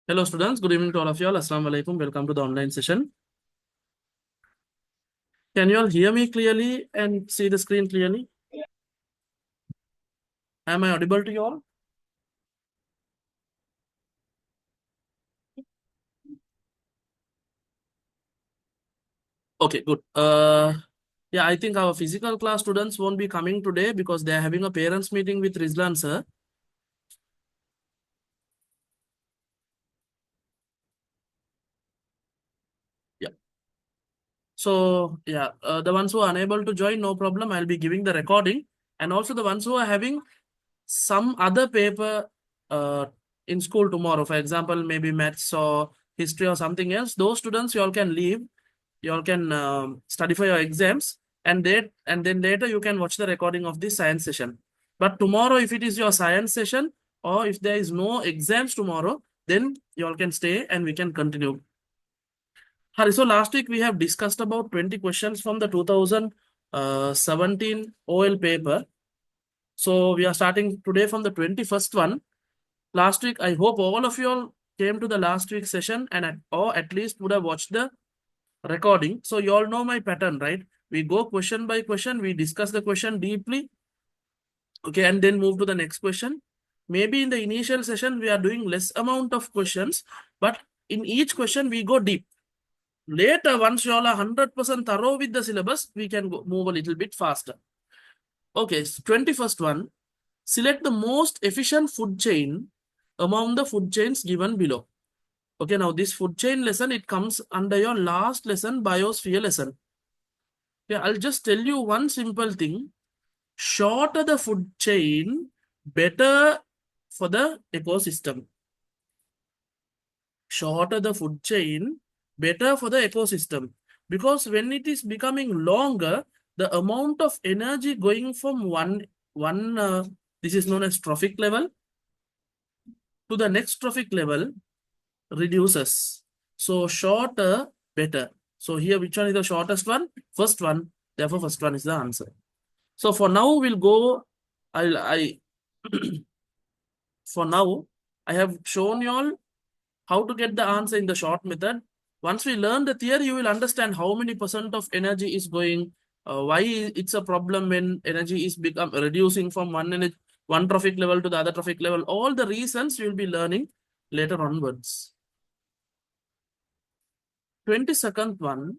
Hello students, good evening to all of you all. Assalamu alaikum. Welcome to the online session. Can you all hear me clearly and see the screen clearly? Am I audible to you all? Okay, good. Yeah, I think our physical class students won't be coming today because they are having a parents meeting with Rizlan sir. Yeah. So yeah, the ones who are unable to join, no problem. I'll be giving the recording, and also the ones who are having some other paper uh, in school tomorrow, for example, maybe maths or history or something else. Those students you all can leave. You all can study for your exams, and then later you can watch the recording of the science session. But tomorrow, if it is your science session or if there is no exams tomorrow, then you all can stay and we can continue. Hari, so last week we have discussed about 20 questions from the 2017 OL paper. So we are starting today from the 21st one. Last week, I hope all of you all came to the last week's session or at least would have watched the recording. So you all know my pattern, right? We go question by question, we discuss the question deeply, okay, and then move to the next question. Maybe in the initial session, we are doing less amount of questions, but in each question, we go deep. Later, once you all are 100% thorough with the syllabus, we can move a little bit faster. Okay, 21st one. Select the most efficient food chain among the food chains given below. Okay, now this food chain lesson, it comes under your last lesson, biosphere lesson. Yeah, I'll just tell you one simple thing. Shorter the food chain, better for the ecosystem. Shorter the food chain, better for the ecosystem. Because when it is becoming longer, the amount of energy going from one this is known as trophic level to the next trophic level reduces. So shorter, better. So here, which one is the shortest one? First one. Therefore, first one is the answer. So for now, we'll go. I for now, I have shown you all how to get the answer in the short method. Once we learn the theory, you will understand how many percent of energy is going, why it's a problem when energy is become reducing from one trophic level to the other trophic level. All the reasons you will be learning later onwards. 22nd one,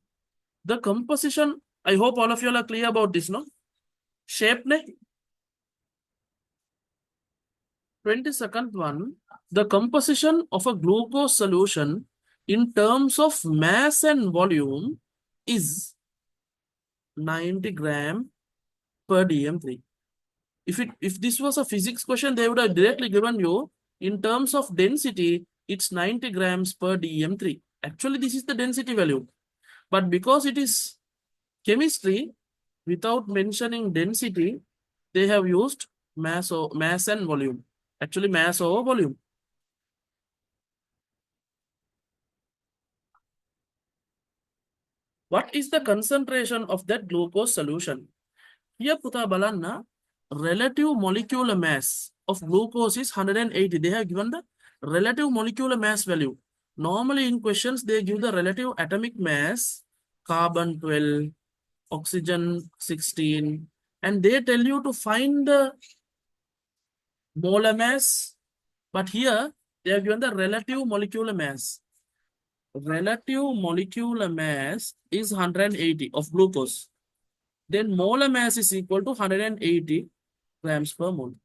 the composition. I hope all of you are clear about this, no? Shape ne? 22nd one, the composition of a glucose solution in terms of mass and volume is 90 gram per dm3. If this was a physics question, they would have directly given you in terms of density, it's 90 grams per dm3. Actually, this is the density value. But because it is chemistry, without mentioning density, they have used mass and volume. Actually, mass over volume. What is the concentration of that glucose solution? Here, Puta Balanna, relative molecular mass of glucose is 180. They have given the relative molecular mass value. Normally in questions, they give the relative atomic mass, carbon 12, oxygen 16, and they tell you to find the molar mass. But here, they have given the relative molecular mass. Relative molecular mass is 180 of glucose. Then molar mass is equal to 180 grams per mole.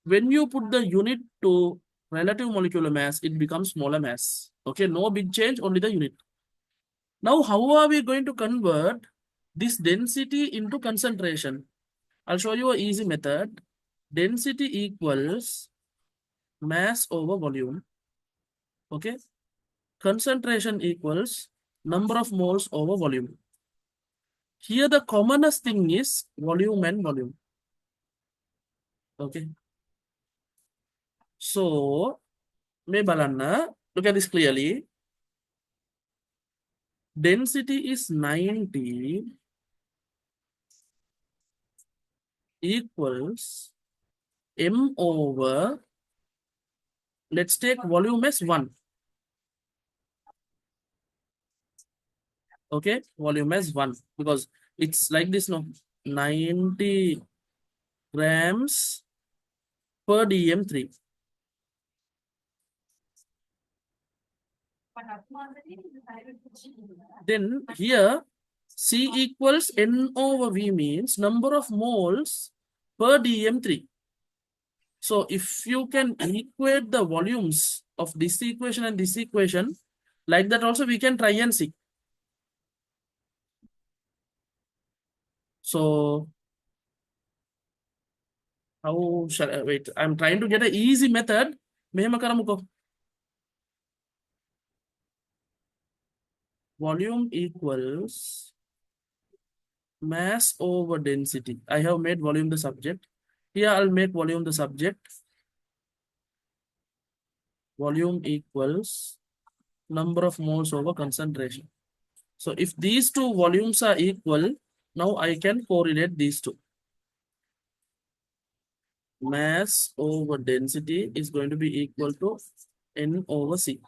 When you put the unit to relative molecular mass, it becomes molar mass. Okay, no big change, only the unit. Now, how are we going to convert this density into concentration? I'll show you an easy method. Density equals mass over volume. Okay. Concentration equals number of moles over volume. Here, the commonest thing is volume and volume. Okay. So, look at this clearly. Density is 90 equals m over, let's take volume as 1. Okay, volume as 1 because it's like this, no? 90 grams per dm3. Then here C equals N over V means number of moles per dm3. So if you can equate the volumes of this equation and this equation, like that also we can try and see. So how shall I wait? I'm trying to get an easy method. මෙහෙම කරමුකෝ. Volume equals mass over density. I have made volume the subject. Here I'll make volume the subject. Volume equals number of moles over concentration. So if these two volumes are equal, now I can correlate these two. Mass over density is going to be equal to N over C.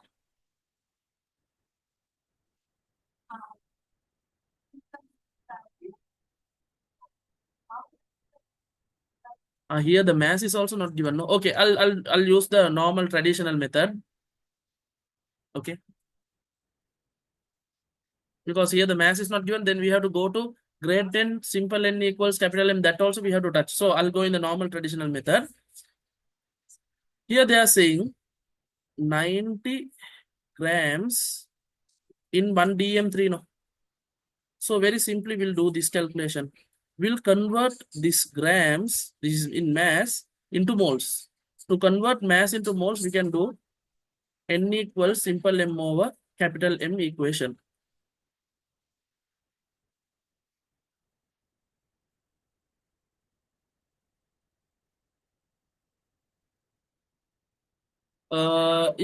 Here the mass is also not given. No, okay, I'll use the normal traditional method. Okay, because here the mass is not given, then we have to go to grade 10 simple N equals capital M. That also we have to touch. So I'll go in the normal traditional method. Here they are saying 90 grams in 1 dm3. No, so very simply we'll do this calculation. We'll convert this grams, this is in mass, into moles. To convert mass into moles, we can do N equals simple M over capital M equation.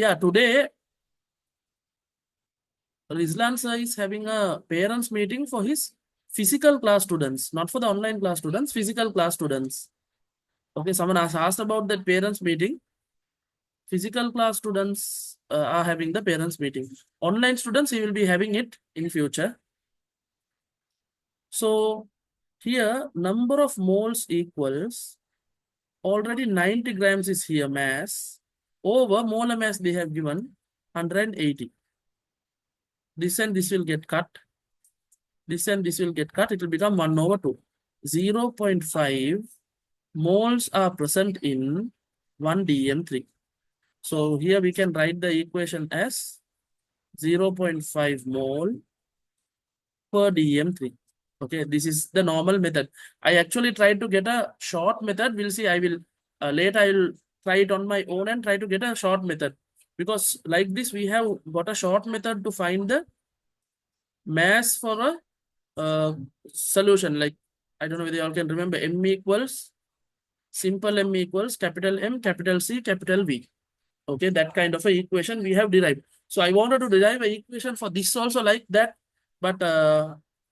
Yeah, today Rizlan sir is having a parents meeting for his physical class students, not for the online class students, physical class students. Okay, someone asked about that parents meeting. Physical class students are having the parents meeting. Online students, he will be having it in future. So here number of moles equals already 90 grams is here mass over molar mass they have given 180. This and this will get cut. This and this will get cut. It will become 1 over 2. 0.5 moles are present in 1 dm3. So here we can write the equation as 0.5 mole per dm3. Okay, this is the normal method. I actually tried to get a short method. We'll see. I will later I will try it on my own and try to get a short method, because like this we have got a short method to find the mass for a solution. Like I don't know whether you all can remember M equals simple M equals capital M, capital C, capital V. Okay, that kind of a equation we have derived. So I wanted to derive a equation for this also like that, but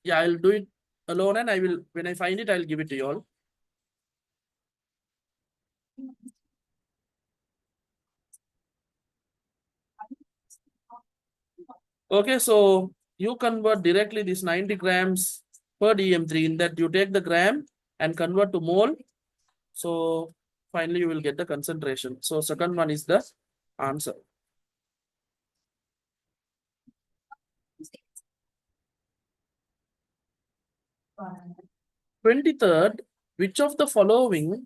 yeah, I'll do it alone, and I will, when I find it, I'll give it to you all. Okay, so you convert directly this 90 grams per dm3. In that you take the gram and convert to mole. So finally you will get the concentration. So second one is the answer. 23rd, which of the following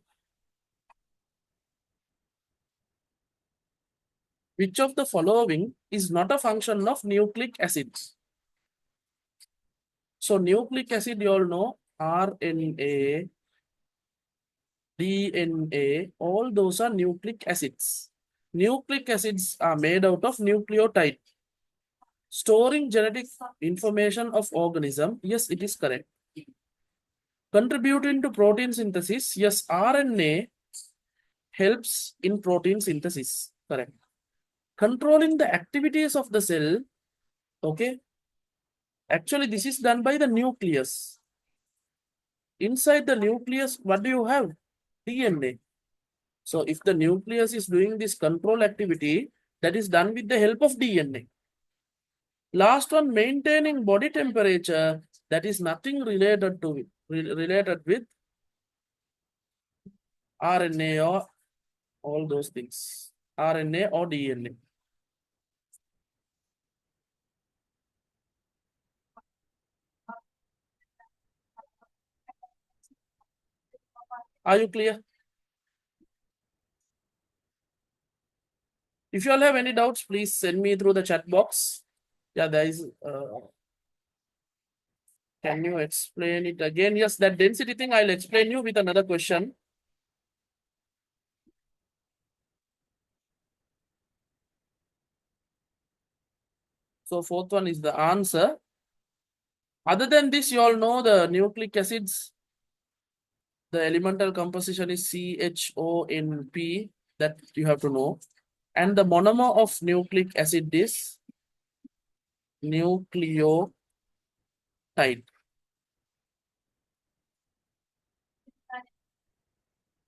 is not a function of nucleic acids? So nucleic acid, you all know, RNA, DNA, all those are nucleic acids. Nucleic acids are made out of nucleotide. Storing genetic information of organism, yes, it is correct. Contributing to protein synthesis, yes, RNA helps in protein synthesis, correct. Controlling the activities of the cell, okay, actually this is done by the nucleus. Inside the nucleus, what do you have? DNA. So if the nucleus is doing this control activity, that is done with the help of DNA. Last one, maintaining body temperature, that is nothing related to related with RNA or all those things. RNA or DNA. Are you clear? If you all have any doubts, please send me through the chat box. Yeah, there is. Can you explain it again? Yes, that density thing I'll explain you with another question. So fourth one is the answer. Other than this, you all know the nucleic acids. The elemental composition is CHONP. That you have to know. And the monomer of nucleic acid is nucleotide.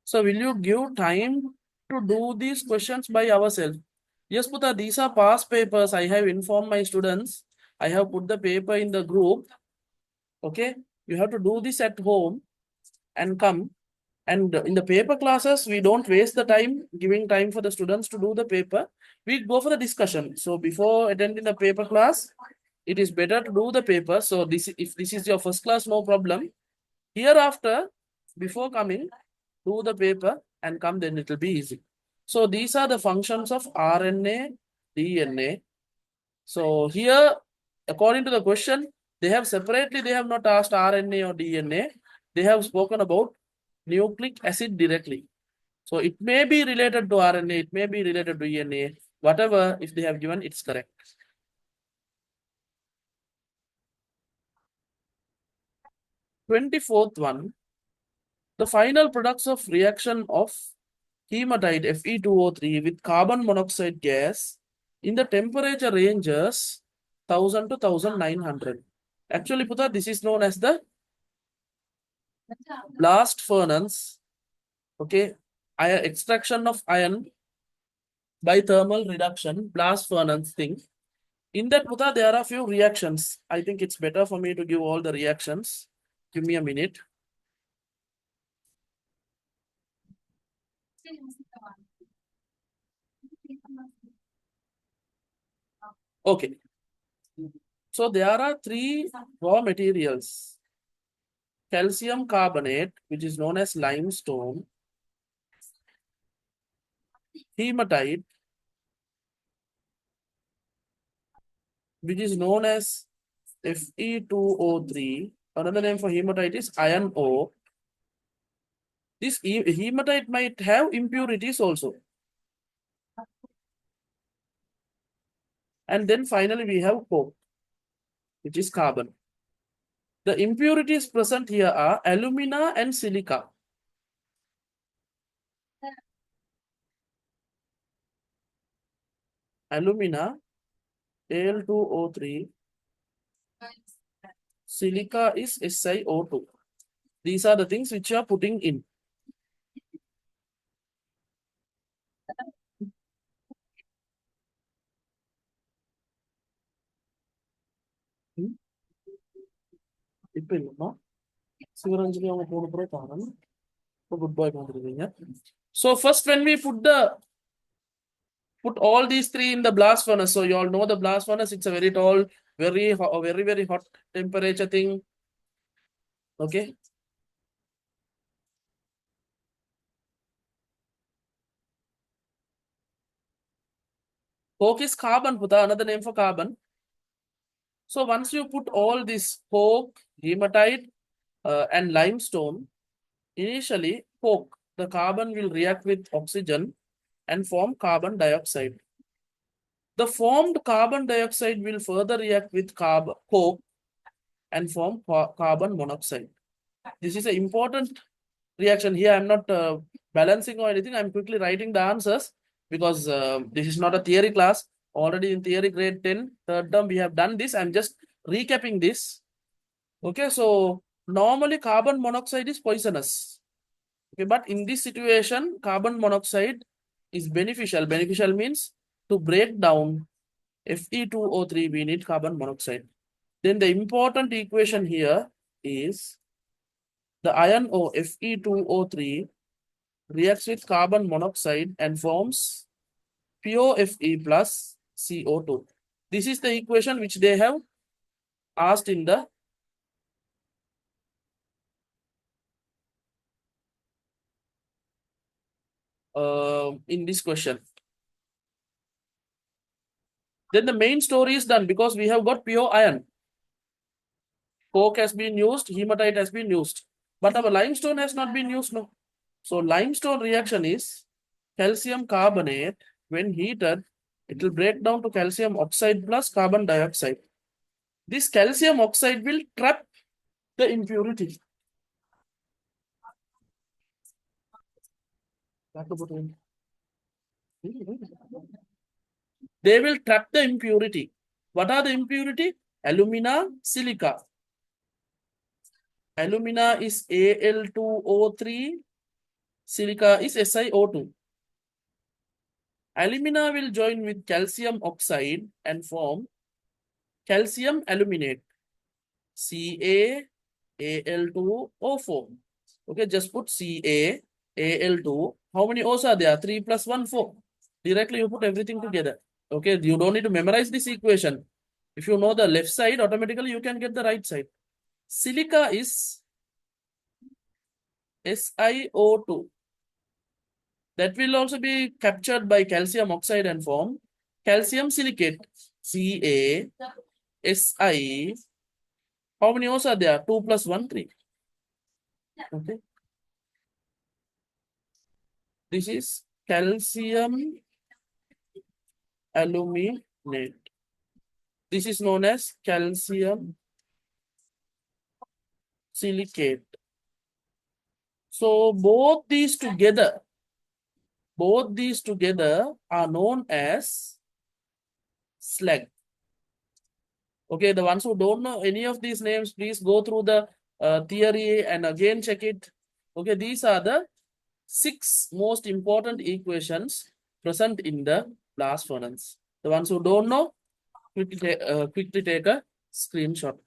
So will you give time to do these questions by ourselves? Yes, Puta, these are past papers. I have informed my students. I have put the paper in the group. Okay, you have to do this at home and come. And in the paper classes, we don't waste the time giving time for the students to do the paper. We go for the discussion. So before attending the paper class, it is better to do the paper. So this, if this is your first class, no problem. Hereafter, before coming, do the paper and come, then it will be easy. So these are the functions of RNA, DNA. So here, according to the question, they have separately, they have not asked RNA or DNA. They have spoken about nucleic acid directly. So it may be related to RNA, it may be related to DNA, whatever, if they have given, it's correct. 24th one, the final products of reaction of hematite Fe2O3 with carbon monoxide gas in the temperature ranges 1000 to 1900. Actually, Puta, this is known as the blast furnace. Okay, extraction of iron by thermal reduction, blast furnace thing. In that, Puta, there are few reactions. I think it's better for me to give all the reactions. Give me a minute. Okay. So there are three raw materials. Calcium carbonate, which is known as limestone, hematite, which is known as Fe2O3. Another name for hematite is iron ore. This hematite might have impurities also. And then finally we have coke, which is carbon. The impurities present here are alumina and silica. Alumina, Al2O3, silica is SiO2. These are the things which you are putting in. இப்போ இல்லைம்மா சிவரஞ்சலி அவங்க போன பிறகு பாருங்க good பாய் வந்துருவீங்க. So first when we put all these three in the blast furnace, so you all know the blast furnace, it's a very tall, very hot temperature thing. Okay. Coke is carbon, Puta, another name for carbon. So once you put all this coke, hematite, and limestone, initially coke, the carbon will react with oxygen and form carbon dioxide. The formed carbon dioxide will further react with coke and form carbon monoxide. This is an important reaction. Here I'm not balancing or anything. I'm quickly writing the answers because this is not a theory class. Already in theory grade 10, third term, we have done this. I'm just recapping this. Okay, so normally carbon monoxide is poisonous. Okay, but in this situation, carbon monoxide is beneficial. Beneficial means to break down Fe2O3, we need carbon monoxide. Then the important equation here is the ion O, Fe2O3, reacts with carbon monoxide and forms POFE plus CO2. This is the equation which they have asked in the in this question. Then the main story is done because we have got pure iron. Coke has been used, hematite has been used, but our limestone has not been used. No. So limestone reaction is calcium carbonate. When heated, it will break down to calcium oxide plus carbon dioxide. This calcium oxide will trap the impurity. They will trap the impurity. What are the impurity? Alumina, silica. Alumina is Al2O3, silica is SiO2. Alumina will join with calcium oxide and form calcium aluminate, CaAl2O4. Okay, just put CaAl2. How many O's are there? 3 plus 1, 4. Directly you put everything together. Okay, you don't need to memorize this equation. If you know the left side, automatically you can get the right side. Silica is SiO2. That will also be captured by calcium oxide and form calcium silicate, CaSi. How many O's are there? 2 plus 1, 3. Okay. This is calcium aluminate. This is known as calcium silicate. So both these together are known as slag. Okay, the ones who don't know any of these names, please go through the theory and again check it. Okay, these are the 6 most important equations present in the blast furnace. The ones who don't know, quickly take a screenshot.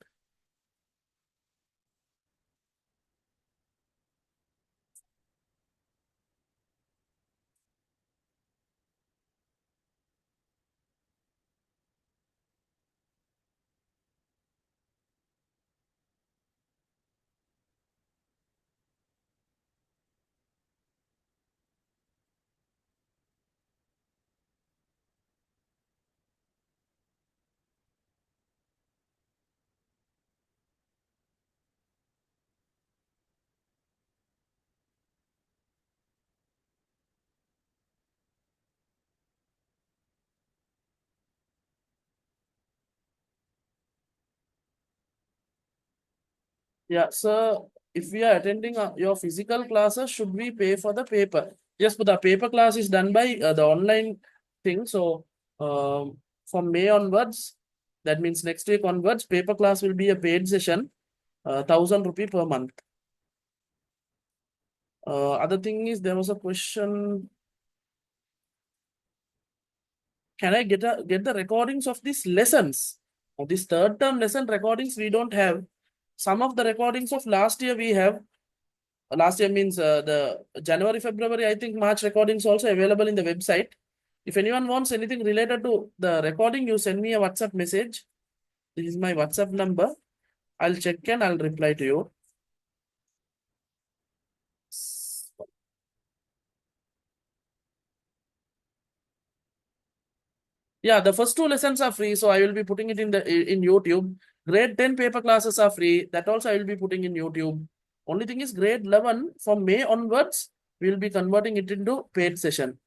Yeah, so if we are attending your physical classes, should we pay for the paper? Yes, but the paper class is done by the online thing. So from May onwards, that means next week onwards, paper class will be a paid session, 1,000 rupees per month. Other thing is there was a question. Can I get the recordings of these lessons? Of this third term lesson recordings we don't have. Some of the recordings of last year we have. Last year means the January, February, I think March recordings also available in the website. If anyone wants anything related to the recording, you send me a WhatsApp message. This is my WhatsApp number. I'll check and I'll reply to you. Yeah, the first 2 lessons are free, so I will be putting it in YouTube. Grade 10 paper classes are free. That also I will be putting in YouTube. Only thing is grade 11 from May onwards, we will be converting it into paid session.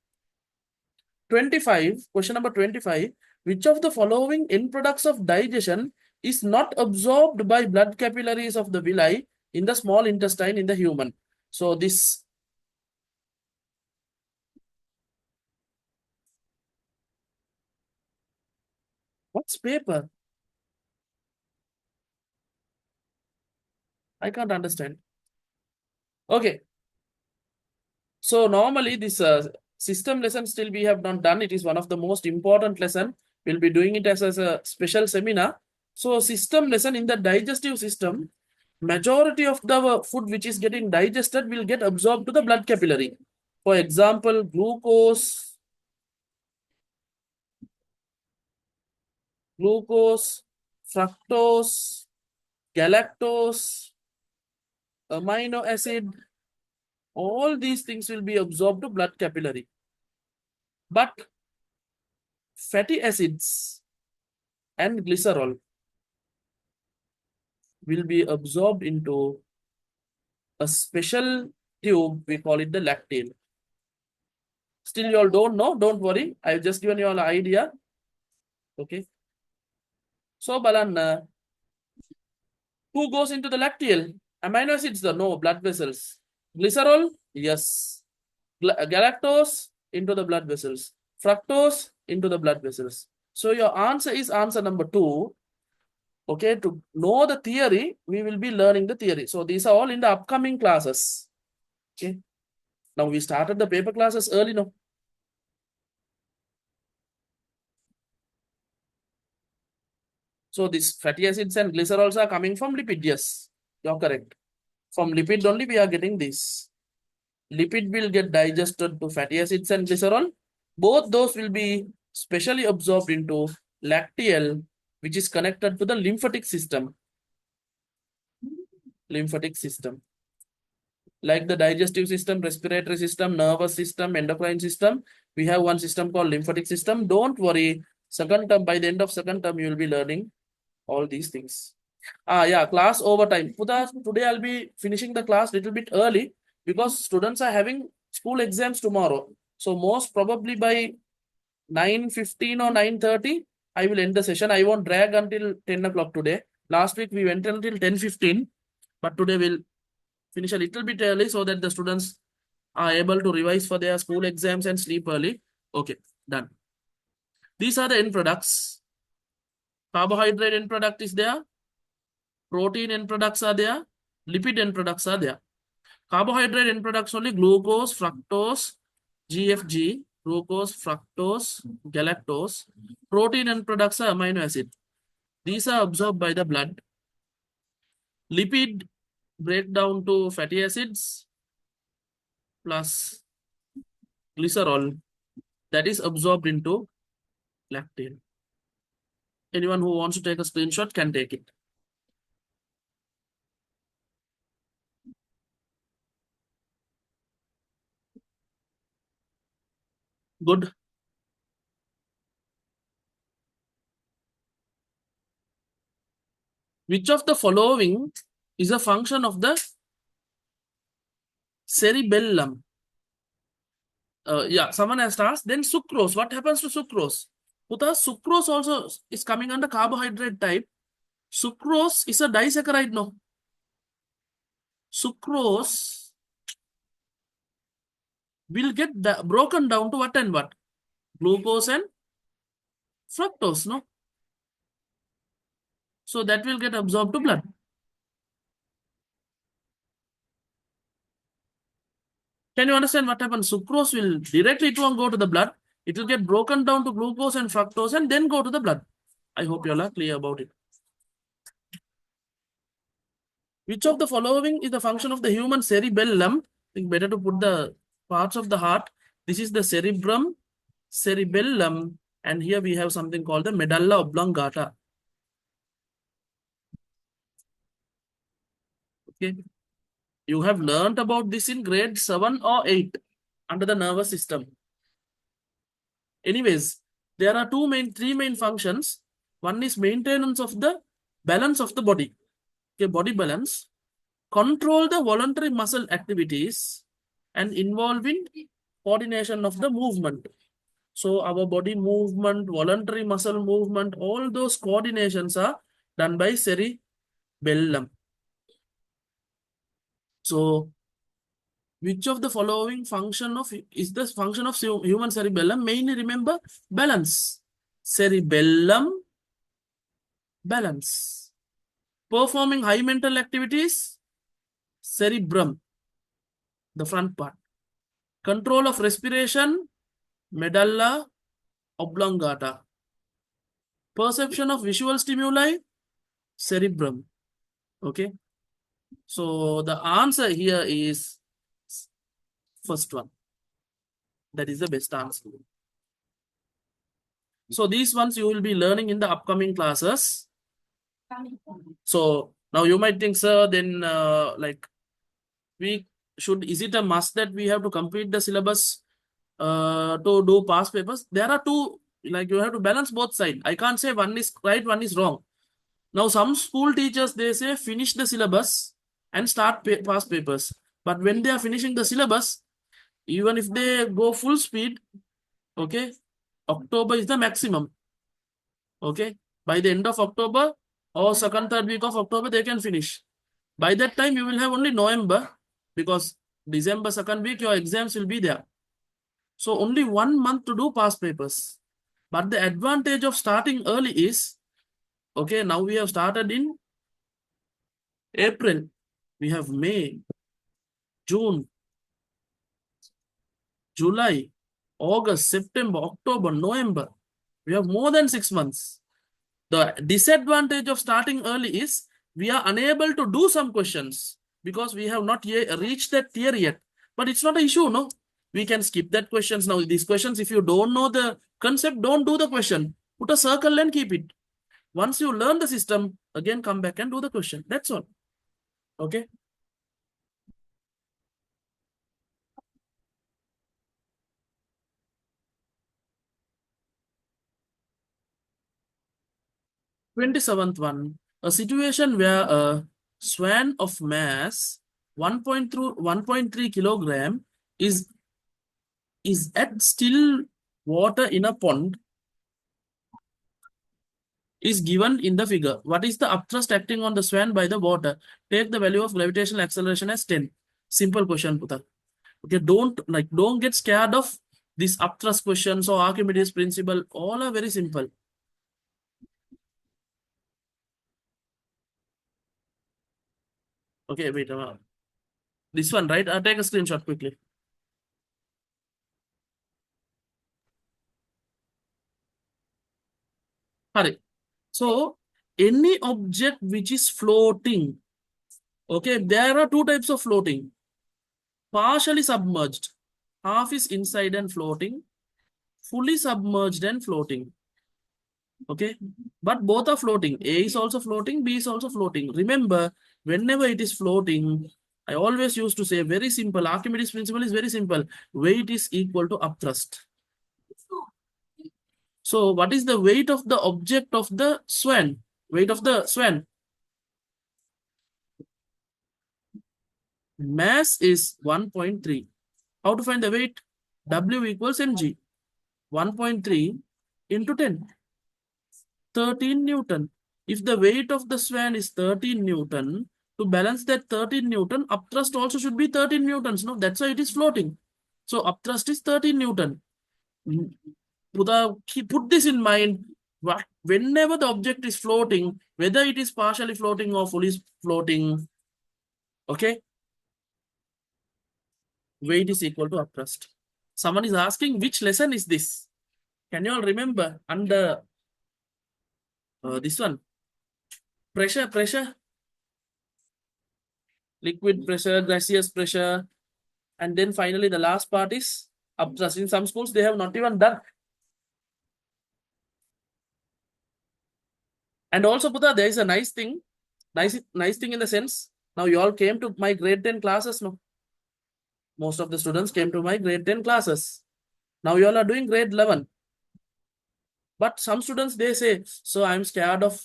25, question number 25. Which of the following end products of digestion is not absorbed by blood capillaries of the villi in the small intestine in the human? So this. What's paper? I can't understand. Okay. So normally this system lesson still we have not done. It is one of the most important lesson. We'll be doing it as a special seminar. So system lesson in the digestive system, majority of the food which is getting digested will get absorbed to the blood capillary. For example, glucose, fructose, galactose, amino acid, all these things will be absorbed to blood capillary. But fatty acids and glycerol will be absorbed into a special tube, we call it the lacteal. Still you all don't know, don't worry, I've just given you all an idea. Okay. So Balan, who goes into the lacteal? Amino acids, no, blood vessels. Glycerol, yes. Galactose into the blood vessels. Fructose into the blood vessels. So your answer is answer number 2. Okay, to know the theory, we will be learning the theory. So these are all in the upcoming classes. Okay. Now we started the paper classes early now. So these fatty acids and glycerols are coming from lipid. Yes, you're correct. From lipid only we are getting this. Lipid will get digested to fatty acids and glycerol. Both those will be specially absorbed into lacteal, which is connected to the lymphatic system. Lymphatic system. Like the digestive system, respiratory system, nervous system, endocrine system, we have one system called lymphatic system. Don't worry. Second term, by the end of second term, you will be learning all these things. Yeah, class overtime. Today I'll be finishing the class little bit early because students are having school exams tomorrow. So most probably by 9:15 or 9:30, I will end the session. I won't drag until 10 o'clock today. Last week we went until 10:15, but today we'll finish a little bit early so that the students are able to revise for their school exams and sleep early. Okay, done. These are the end products. Carbohydrate end product is there. Protein end products are there. Lipid end products are there. Carbohydrate end products only glucose, fructose, GFG, glucose, fructose, galactose. Protein end products are amino acid. These are absorbed by the blood. Lipid break down to fatty acids plus glycerol that is absorbed into lactate. Anyone who wants to take a screenshot can take it. Good. Which of the following is a function of the cerebellum? Yeah, someone has asked. Then sucrose. What happens to sucrose? Sucrose also is coming under carbohydrate type. Sucrose is a disaccharide, no? Sucrose will get broken down to what and what? Glucose and fructose, no? So that will get absorbed to blood. Can you understand what happens? Sucrose will directly, it won't go to the blood. It will get broken down to glucose and fructose and then go to the blood. I hope you all are clear about it. Which of the following is the function of the human cerebellum? I think better to put the parts of the heart. This is the cerebrum, cerebellum, and here we have something called the medulla oblongata. Okay. You have learnt about this in grade 7 or 8 under the nervous system. Anyways, there are three main functions. One is maintenance of the balance of the body. Okay, body balance. Control the voluntary muscle activities and involve in coordination of the movement. So our body movement, voluntary muscle movement, all those coordinations are done by cerebellum. So which of the following function of is the function of human cerebellum? Mainly remember balance. Cerebellum, balance. Performing high mental activities, cerebrum, the front part. Control of respiration, medulla oblongata. Perception of visual stimuli, cerebrum. Okay. So the answer here is first one. That is the best answer. So these ones you will be learning in the upcoming classes. So now you might think, sir, then like we should, is it a must that we have to complete the syllabus to do past papers? There are two, like you have to balance both sides. I can't say one is right, one is wrong. Now some school teachers, they say finish the syllabus and start past papers. But when they are finishing the syllabus, even if they go full speed, okay, October is the maximum. Okay, by the end of October or second, third week of October, they can finish. By that time, you will have only November, because December second week, your exams will be there. So only 1 month to do past papers. But the advantage of starting early is, okay, now we have started in April. We have May, June, July, August, September, October, November. We have more than 6 months. The disadvantage of starting early is we are unable to do some questions because we have not yet reached that tier yet. But it's not an issue, no? We can skip that questions. Now, these questions, if you don't know the concept, don't do the question. Put a circle and keep it. Once you learn the system, again come back and do the question. That's all. Okay. Twenty-seventh one, a situation where a swan of mass 1.3 kilogram is at still water in a pond is given in the figure. What is the upthrust acting on the swan by the water? Take the value of gravitational acceleration as 10. Simple question, Puta. Okay, don't get scared of these upthrust questions or Archimedes principle. All are very simple. Okay, wait. This one, right? Take a screenshot quickly. Hurry. So, any object which is floating, okay, there are two types of floating. Partially submerged, half is inside and floating, fully submerged and floating. Okay, but both are floating. A is also floating, B is also floating. Remember, whenever it is floating, I always used to say very simple. Archimedes principle is very simple. Weight is equal to upthrust. So, what is the weight of the object of the swan? Weight of the swan. Mass is 1.3. How to find the weight? W equals mg. 1.3 into 10. 13 Newton. If the weight of the swan is 13 Newton, to balance that 13 Newton, upthrust also should be 13 Newtons. No, that's why it is floating. So upthrust is 13 Newton. Put this in mind. Whenever the object is floating, whether it is partially floating or fully floating, okay, weight is equal to upthrust. Someone is asking which lesson is this? Can you all remember under this one? Pressure, liquid pressure, gaseous pressure, and then finally the last part is upthrust. In some schools, they have not even done. And also, Puta, there is a nice thing in the sense, now you all came to my grade 10 classes, no? Most of the students came to my grade 10 classes. Now you all are doing grade 11. But some students, they say, so I'm scared of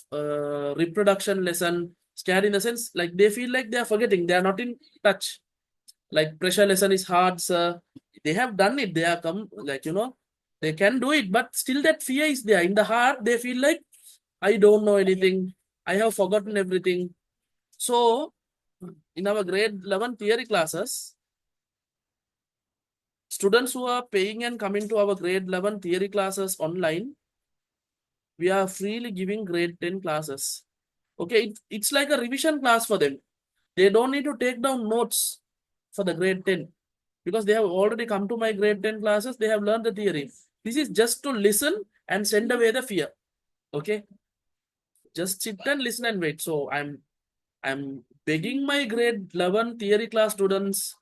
reproduction lesson, scared in the sense, like they feel like they are forgetting, they are not in touch. Like pressure lesson is hard, sir. They have done it, they are come, like, they can do it, but still that fear is there. In the heart, they feel like, I don't know anything. I have forgotten everything. So, in our grade 11 theory classes, students who are paying and coming to our grade 11 theory classes online, we are freely giving grade 10 classes. Okay, it's like a revision class for them. They don't need to take down notes for the grade 10 because they have already come to my grade 10 classes. They have learned the theory. This is just to listen and send away the fear. Okay, just sit and listen and wait. So I'm begging my grade 11 theory class students,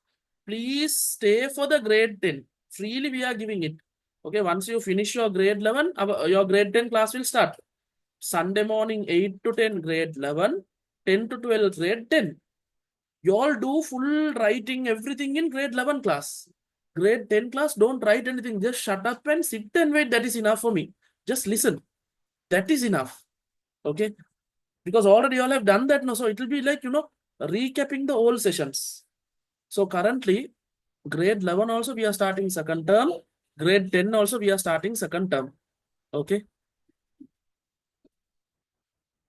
please stay for the grade 10. Freely we are giving it. Okay, once you finish your grade 11, your grade 10 class will start. Sunday morning 8 to 10 grade 11, 10 to 12 grade 10. You all do full writing everything in grade 11 class. Grade 10 class, don't write anything. Just shut up and sit and wait. That is enough for me. Just listen. That is enough. Okay. Because already you all have done that now. So it will be like, recapping the old sessions. So currently, grade 11 also we are starting second term. Grade 10 also we are starting second term. Okay.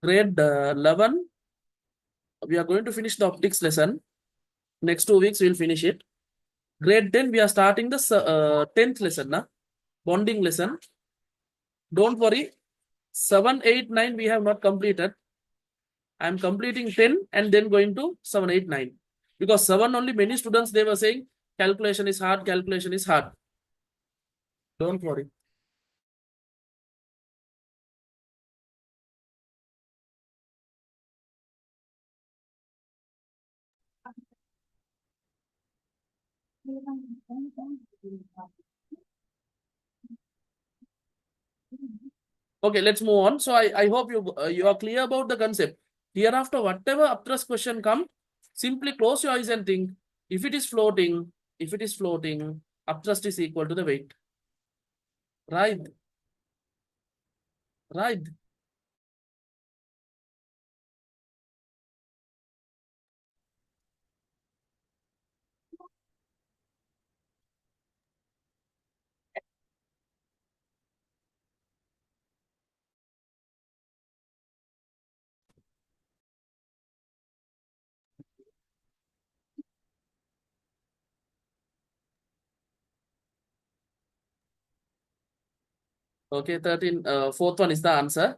Grade 11, we are going to finish the optics lesson. Next 2 weeks we'll finish it. Grade 10, we are starting the 10th lesson, na? Bonding lesson. Don't worry. 7, 8, 9 we have not completed. I'm completing 10 and then going to 7, 8, 9. Because 7 only many students they were saying calculation is hard, calculation is hard. Don't worry. Okay, let's move on. So I hope you are clear about the concept. Hereafter, whatever upthrust question come, simply close your eyes and think. If it is floating, upthrust is equal to the weight. Right, right. Okay, 13, fourth one is the answer.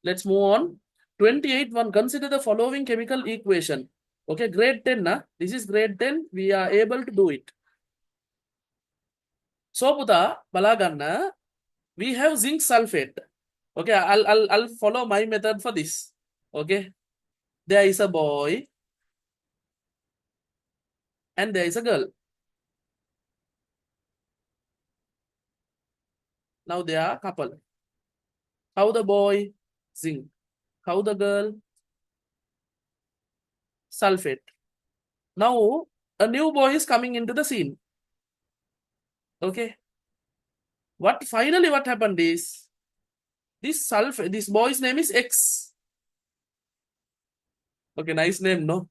Let's move on. 28 one, consider the following chemical equation. Okay, grade 10, na? This is grade 10. We are able to do it. So, Puta, Balaganna, we have zinc sulfate. Okay, I'll follow my method for this. Okay, there is a boy and there is a girl. Now they are a couple. How the boy? Zinc. How the girl? Sulfate. Now a new boy is coming into the scene. Okay. What happened is this boy's name is X. Okay, nice name, no?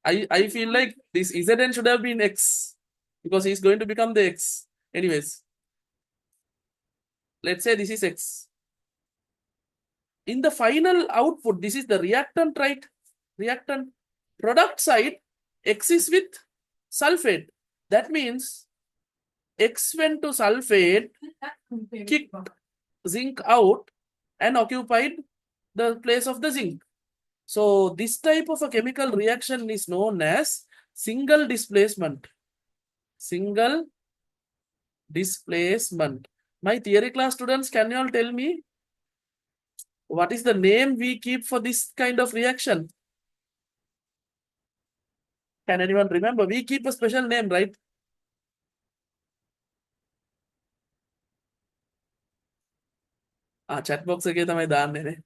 I feel like this ZN should have been X because he's going to become the X. Anyways, let's say this is X. In the final output, this is the reactant, right? Reactant. Product side, X is with sulfate. That means X went to sulfate, kicked zinc out, and occupied the place of the zinc. So this type of a chemical reaction is known as single displacement. Single displacement. My theory class students, can you all tell me what is the name we keep for this kind of reaction? Can anyone remember? We keep a special name, right? Chat box again, my dan.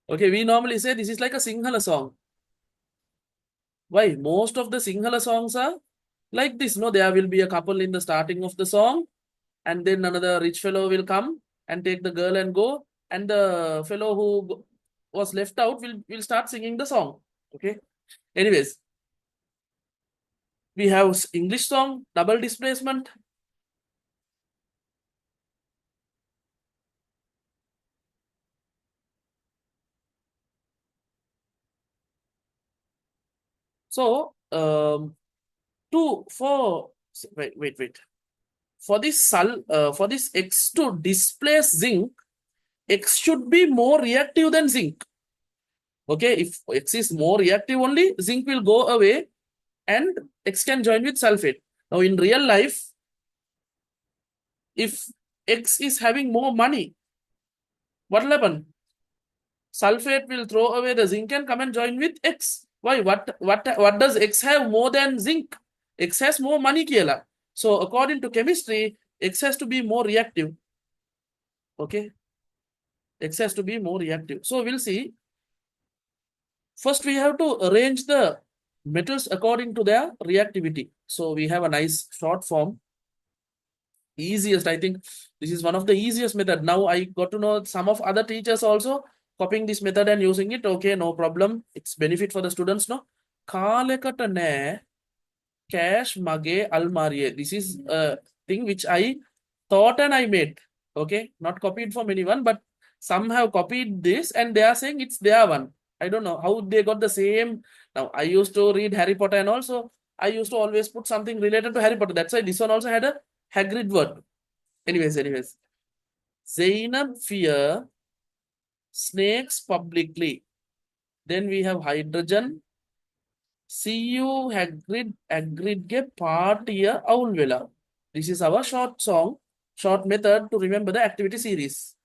Okay, we normally say this is like a Sinhala song. Why? Most of the Sinhala songs are like this. No, there will be a couple in the starting of the song, and then another rich fellow will come and take the girl and go, and the fellow who was left out will start singing the song. Okay. Anyways, we have English song, double displacement. So, wait. For this X to displace zinc, X should be more reactive than zinc. Okay, if X is more reactive only, zinc will go away and X can join with sulfate. Now, in real life, if X is having more money, What will happen? Sulfate will throw away the zinc and come and join with X. Why? What does X have more than zinc? X has more money kiela. So according to chemistry, X has to be more reactive. Okay. X has to be more reactive. So we'll see. First, we have to arrange the metals according to their reactivity. So we have a nice short form. Easiest, I think this is one of the easiest method. Now I got to know some of other teachers also copying this method and using it. Okay, no problem. It's benefit for the students, no? කාලෙකට නෑ cash mage almarie. This is a thing which I thought and I made. Okay, not copied from anyone, but some have copied this and they are saying it's their one. I don't know how they got the same. Now I used to read Harry Potter and also I used to always put something related to Harry Potter. That's why this one also had a Hagrid word. Anyways. Zainab fear snakes publicly. Then we have hydrogen. CU Hagrid ge partiya aulvela. This is our short song, short method to remember the activity series.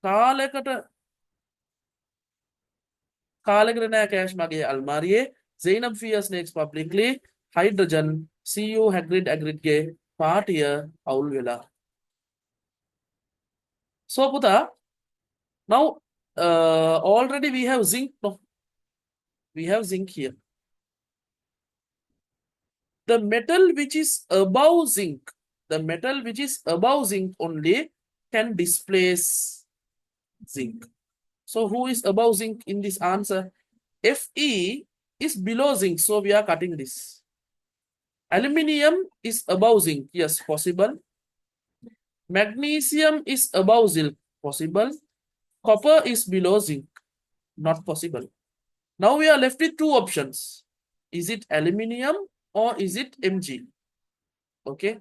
කාලයකට නෑ cash මගේ අල්මාරියේ Zainab fear snakes publicly. Hydrogen. CU Hagrid ge partiya aulvela. So Puta, now already we have zinc. No, we have zinc here. The metal which is above zinc, only can displace zinc. So who is above zinc in this answer? Fe is below zinc, so we are cutting this. Aluminium is above zinc, yes, possible. Magnesium is above zinc, possible. Copper is below zinc, not possible. Now we are left with two options. Is it aluminium or is it Mg? Okay.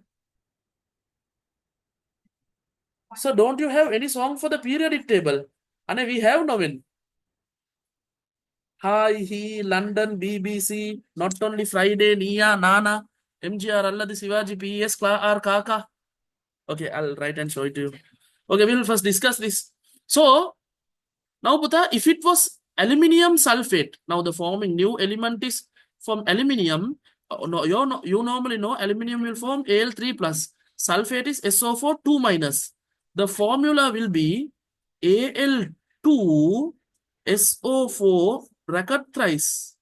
So don't you have any song for the periodic table? And we have Novin. Hi, he, London, BBC, not only Friday, Nia, Nana, MGR, Allah, the Shivaji, PS, R, Kaka. Okay, I'll write and show it to you. Okay, we'll first discuss this. So, now, Puta, if it was aluminium sulfate, now the forming new element is from aluminium. No, you normally know aluminium will form Al3 plus. Sulfate is SO4 2 minus. The formula will be Al2 SO4 bracket thrice.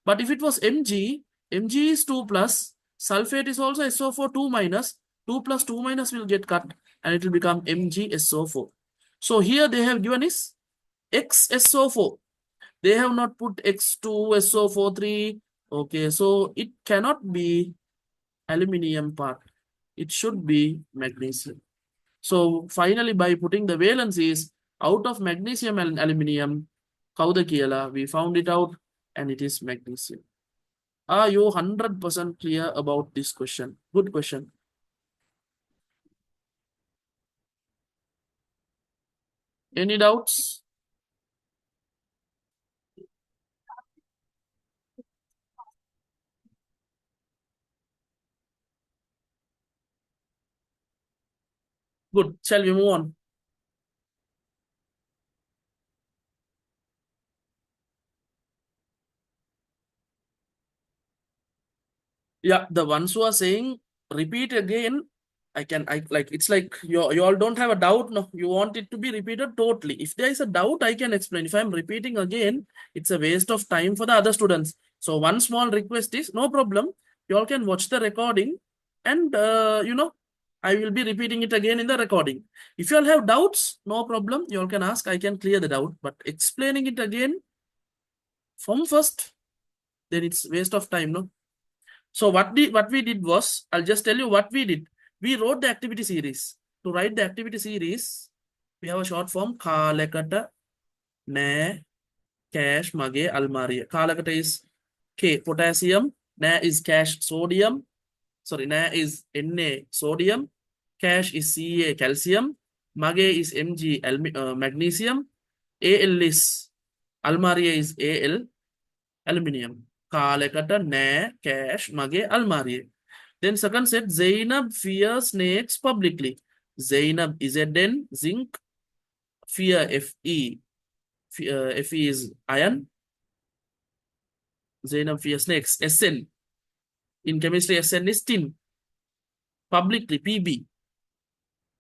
But if it was Mg is 2 plus. Sulfate is also SO4 2 minus. 2 plus 2 minus will get cut and it will become MgSO4. So here they have given is XSO4. They have not put X2, SO4, 3. Okay, so it cannot be aluminium part. It should be magnesium. So finally, by putting the valencies out of magnesium and aluminium, kauda kiyala, we found it out and it is magnesium. Are you 100% clear about this question? Good question. Any doubts? Good. Shall we move on? Yeah, the ones who are saying repeat again, I like it's like you all don't have a doubt. No, you want it to be repeated totally. If there is a doubt, I can explain. If I'm repeating again, it's a waste of time for the other students. So one small request is no problem. You all can watch the recording and I will be repeating it again in the recording. If you all have doubts, no problem. You all can ask, I can clear the doubt, but explaining it again from first, then it's waste of time, no? So what we did was, I'll just tell you what we did. We wrote the activity series. To write the activity series, we have a short form, Kalekata Ne Cash Mage Almaria. Kalakata is K, potassium. Na is cash, sodium. Sorry, Na is Na, sodium. Cash is Ca, calcium. Mage is Mg, magnesium. Al is, Almaria is Al, aluminium. කාලයකට නෑ cash මගේ අල්මාරියේ. Then second set, Zainab fears snakes publicly. Zainab is a den, zinc. Fe. Fe is iron. Zainab fears snakes. Sn. In chemistry, Sn is tin. Publicly, Pb.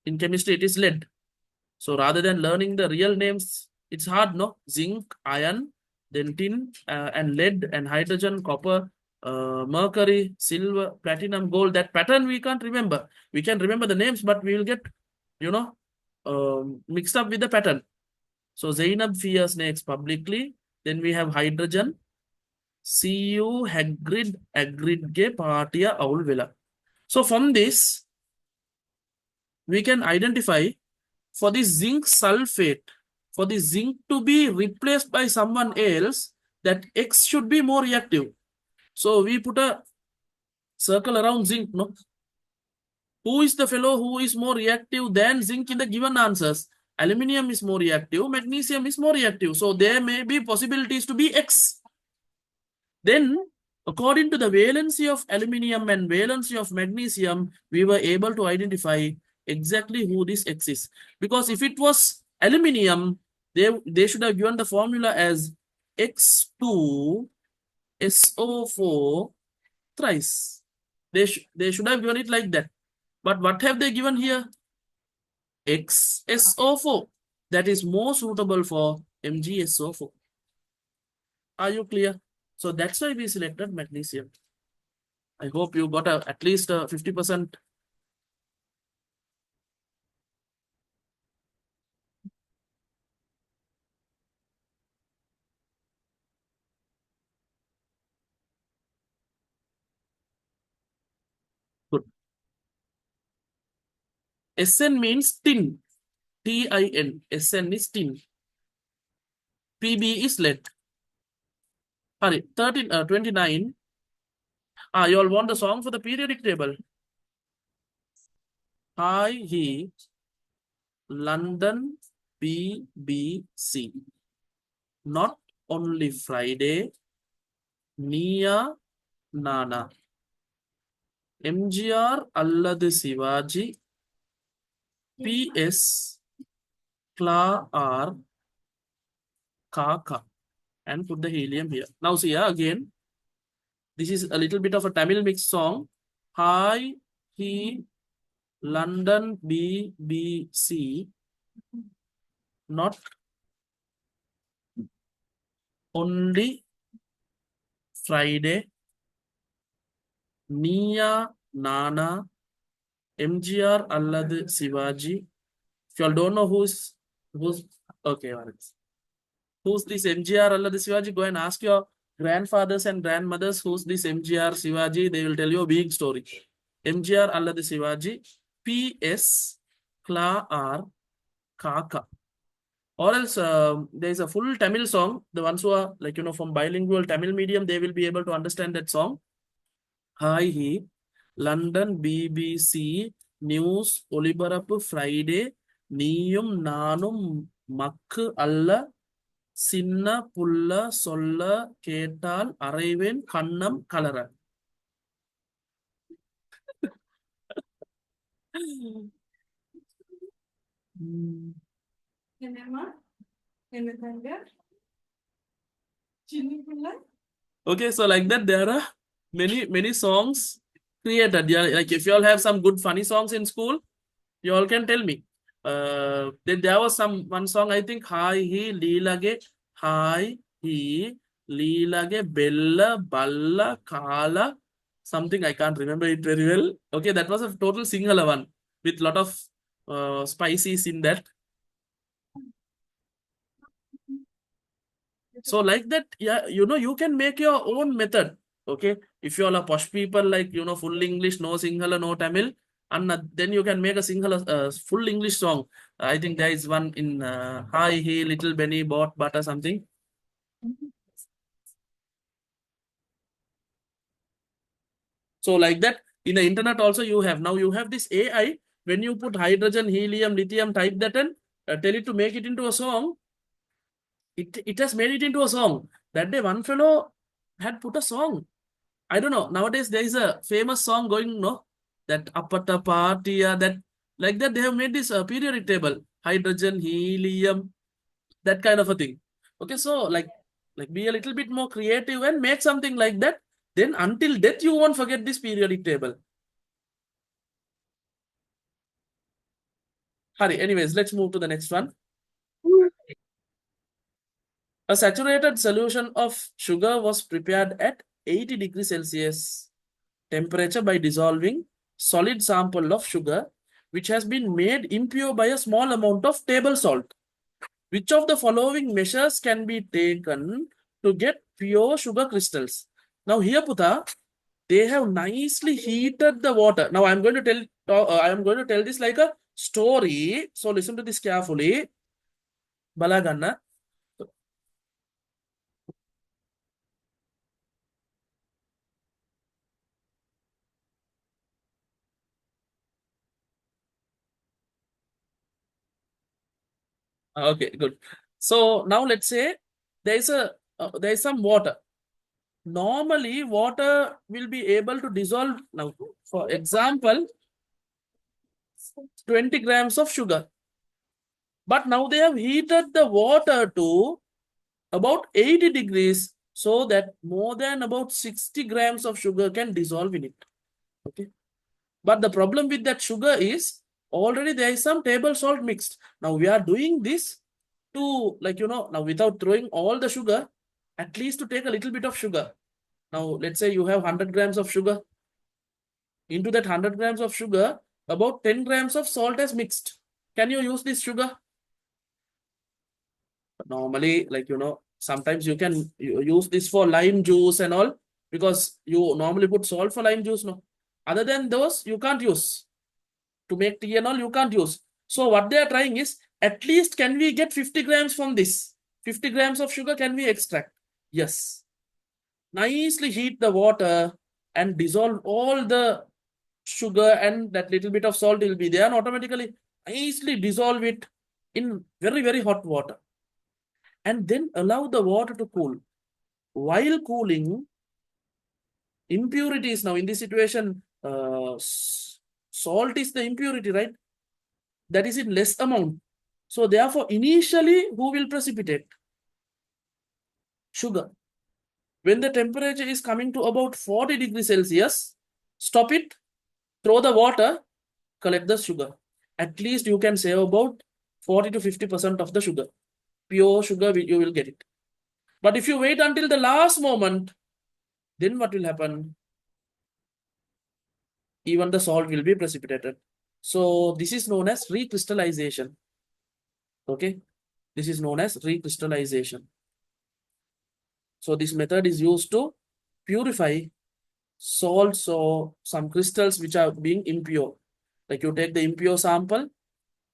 In chemistry, it is lead. So rather than learning the real names, it's hard, no? Zinc, iron, then tin, and lead, and hydrogen, copper, mercury, silver, platinum, gold. That pattern we can't remember. We can remember the names, but we will get, you know, mixed up with the pattern. So Zainab fears snakes publicly. Then we have hydrogen. CU Hagrid Agridge Partia Aulvilla. So from this, we can identify for the zinc sulfate, for the zinc to be replaced by someone else, that X should be more reactive. So we put a circle around zinc, no? Who is the fellow who is more reactive than zinc in the given answers? Aluminium is more reactive, magnesium is more reactive. So there may be possibilities to be X. Then, according to the valency of aluminium and valency of magnesium, we were able to identify exactly who this X is. Because if it was aluminium, they should have given the formula as X2SO4 thrice. They should have given it like that. But what have they given here? XSO4. That is more suitable for MgSO4. Are you clear? So that's why we selected magnesium. I hope you got at least 50%. Good. Sn means tin. Tin. Sn is tin. Pb is lead. Sorry, 29. You all want the song for the periodic table? Hi, he, London, BBC. Not only Friday, Nia, Nana. MGR அல்லது Sivaji PS Kla R Kaka, and put the helium here. Now see again, this is a little bit of a Tamil mixed song. Hi, he, London, BBC. Not only Friday, Nia, Nana, MGR அல்லது Sivaji. If you all don't know who's okay, who's this MGR அல்லது Sivaji, go and ask your grandfathers and grandmothers who's this MGR Shivaji. They will tell you a big story. MGR அல்லது Sivaji. PS Kla R Kaka. Or else there is a full Tamil song. The ones who are like, from bilingual Tamil medium, they will be able to understand that song. Hi, he, London, BBC, News, ஒளிபரப்பு Friday, நீயும் நானும் மக்கு அல்ல, சின்ன புள்ள சொல்ல கேட்டால் அறைவேன் கண்ணம் கலர. Okay, so like that, there are many songs created. Yeah, like if you all have some good funny songs in school, you all can tell me. There was one song, I think, Hi he Leelage, Hi he Leelage, Bella, Balla, Kala, something, I can't remember it very well. Okay, that was a total Sinhala one with lot of spices in that. So like that, yeah, you can make your own method. Okay, if you all are posh people, like, full English, no Sinhala, no Tamil, and then you can make a Sinhala full English song. I think there is one in Hi he little Benny bought butter something. So like that, in the internet also you have this AI. When you put hydrogen, helium, lithium, type that and tell it to make it into a song, it has made it into a song. That day one fellow had put a song. I don't know. Nowadays there is a famous song going, no? That Apata Party, that like that they have made this periodic table. hydrogen, helium, that kind of a thing. Okay, so like be a little bit more creative and make something like that. Then until death, you won't forget this periodic table. Hurry. Anyways, let's move to the next one. A saturated solution of sugar was prepared at 80 degrees Celsius temperature by dissolving solid sample of sugar, which has been made impure by a small amount of table salt. Which of the following measures can be taken to get pure sugar crystals? Now here, Putha, they have nicely heated the water. Now I am going to tell this like a story. So listen to this carefully. Balaganna. Okay, good. So now let's say there is some water. Normally, water will be able to dissolve. Now, for example, 20 grams of sugar. But now they have heated the water to about 80 degrees so that more than about 60 grams of sugar can dissolve in it. Okay. But the problem with that sugar is already there is some table salt mixed. Now we are doing this to, like, now without throwing all the sugar, at least to take a little bit of sugar. Now let's say you have 100 grams of sugar. Into that 100 grams of sugar, about 10 grams of salt is mixed. Can you use this sugar? Normally, like, sometimes you can use this for lime juice and all, because you normally put salt for lime juice. No, other than those, you can't use. To make tea and all, you can't use. So what they are trying is, at least can we get 50 grams from this? 50 grams of sugar can we extract? Yes. Nicely heat the water and dissolve all the sugar, and that little bit of salt will be there, and automatically nicely dissolve it in very, very hot water. And then allow the water to cool. While cooling, impurities, now in this situation, salt is the impurity, right? That is in less amount. So therefore, initially, who will precipitate? Sugar. When the temperature is coming to about 40 degrees Celsius, stop it, throw the water, collect the sugar. At least you can save about 40 to 50% of the sugar. Pure sugar, you will get it. But if you wait until the last moment, then what will happen? Even the salt will be precipitated. So this is known as recrystallization. Okay, this is known as recrystallization. So this method is used to purify salts or some crystals which are being impure. Like you take the impure sample,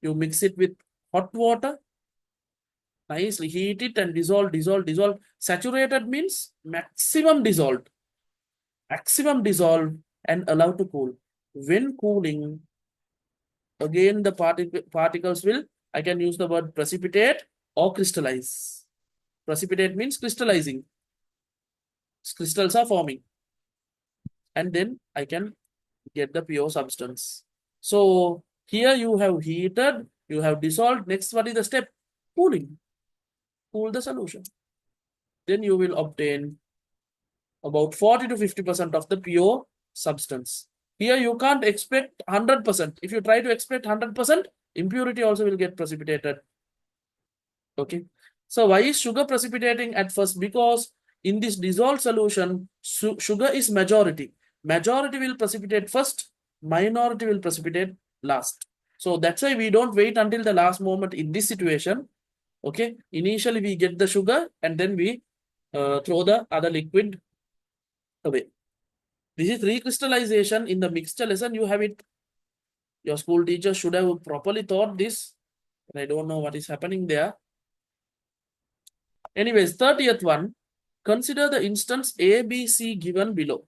you mix it with hot water, nicely heat it and dissolve, dissolve, dissolve. Saturated means maximum dissolved. Maximum dissolved and allow to cool. When cooling, again the particles will, I can use the word precipitate or crystallize. Precipitate means crystallizing. Crystals are forming. And then I can get the pure substance. So here you have heated, you have dissolved. Next, what is the step? Cooling. Cool the solution. Then you will obtain about 40 to 50% of the pure substance. Here you can't expect 100%. If you try to expect 100%, impurity also will get precipitated. Okay. So why is sugar precipitating at first? Because in this dissolved solution, sugar is majority. Majority will precipitate first, minority will precipitate last. So that's why we don't wait until the last moment in this situation. Okay. Initially we get the sugar and then we throw the other liquid away. This is recrystallization. In the mixture lesson, you have it. Your school teacher should have properly taught this. I don't know what is happening there. Anyways, 30th one. Consider the instance A, B, C given below.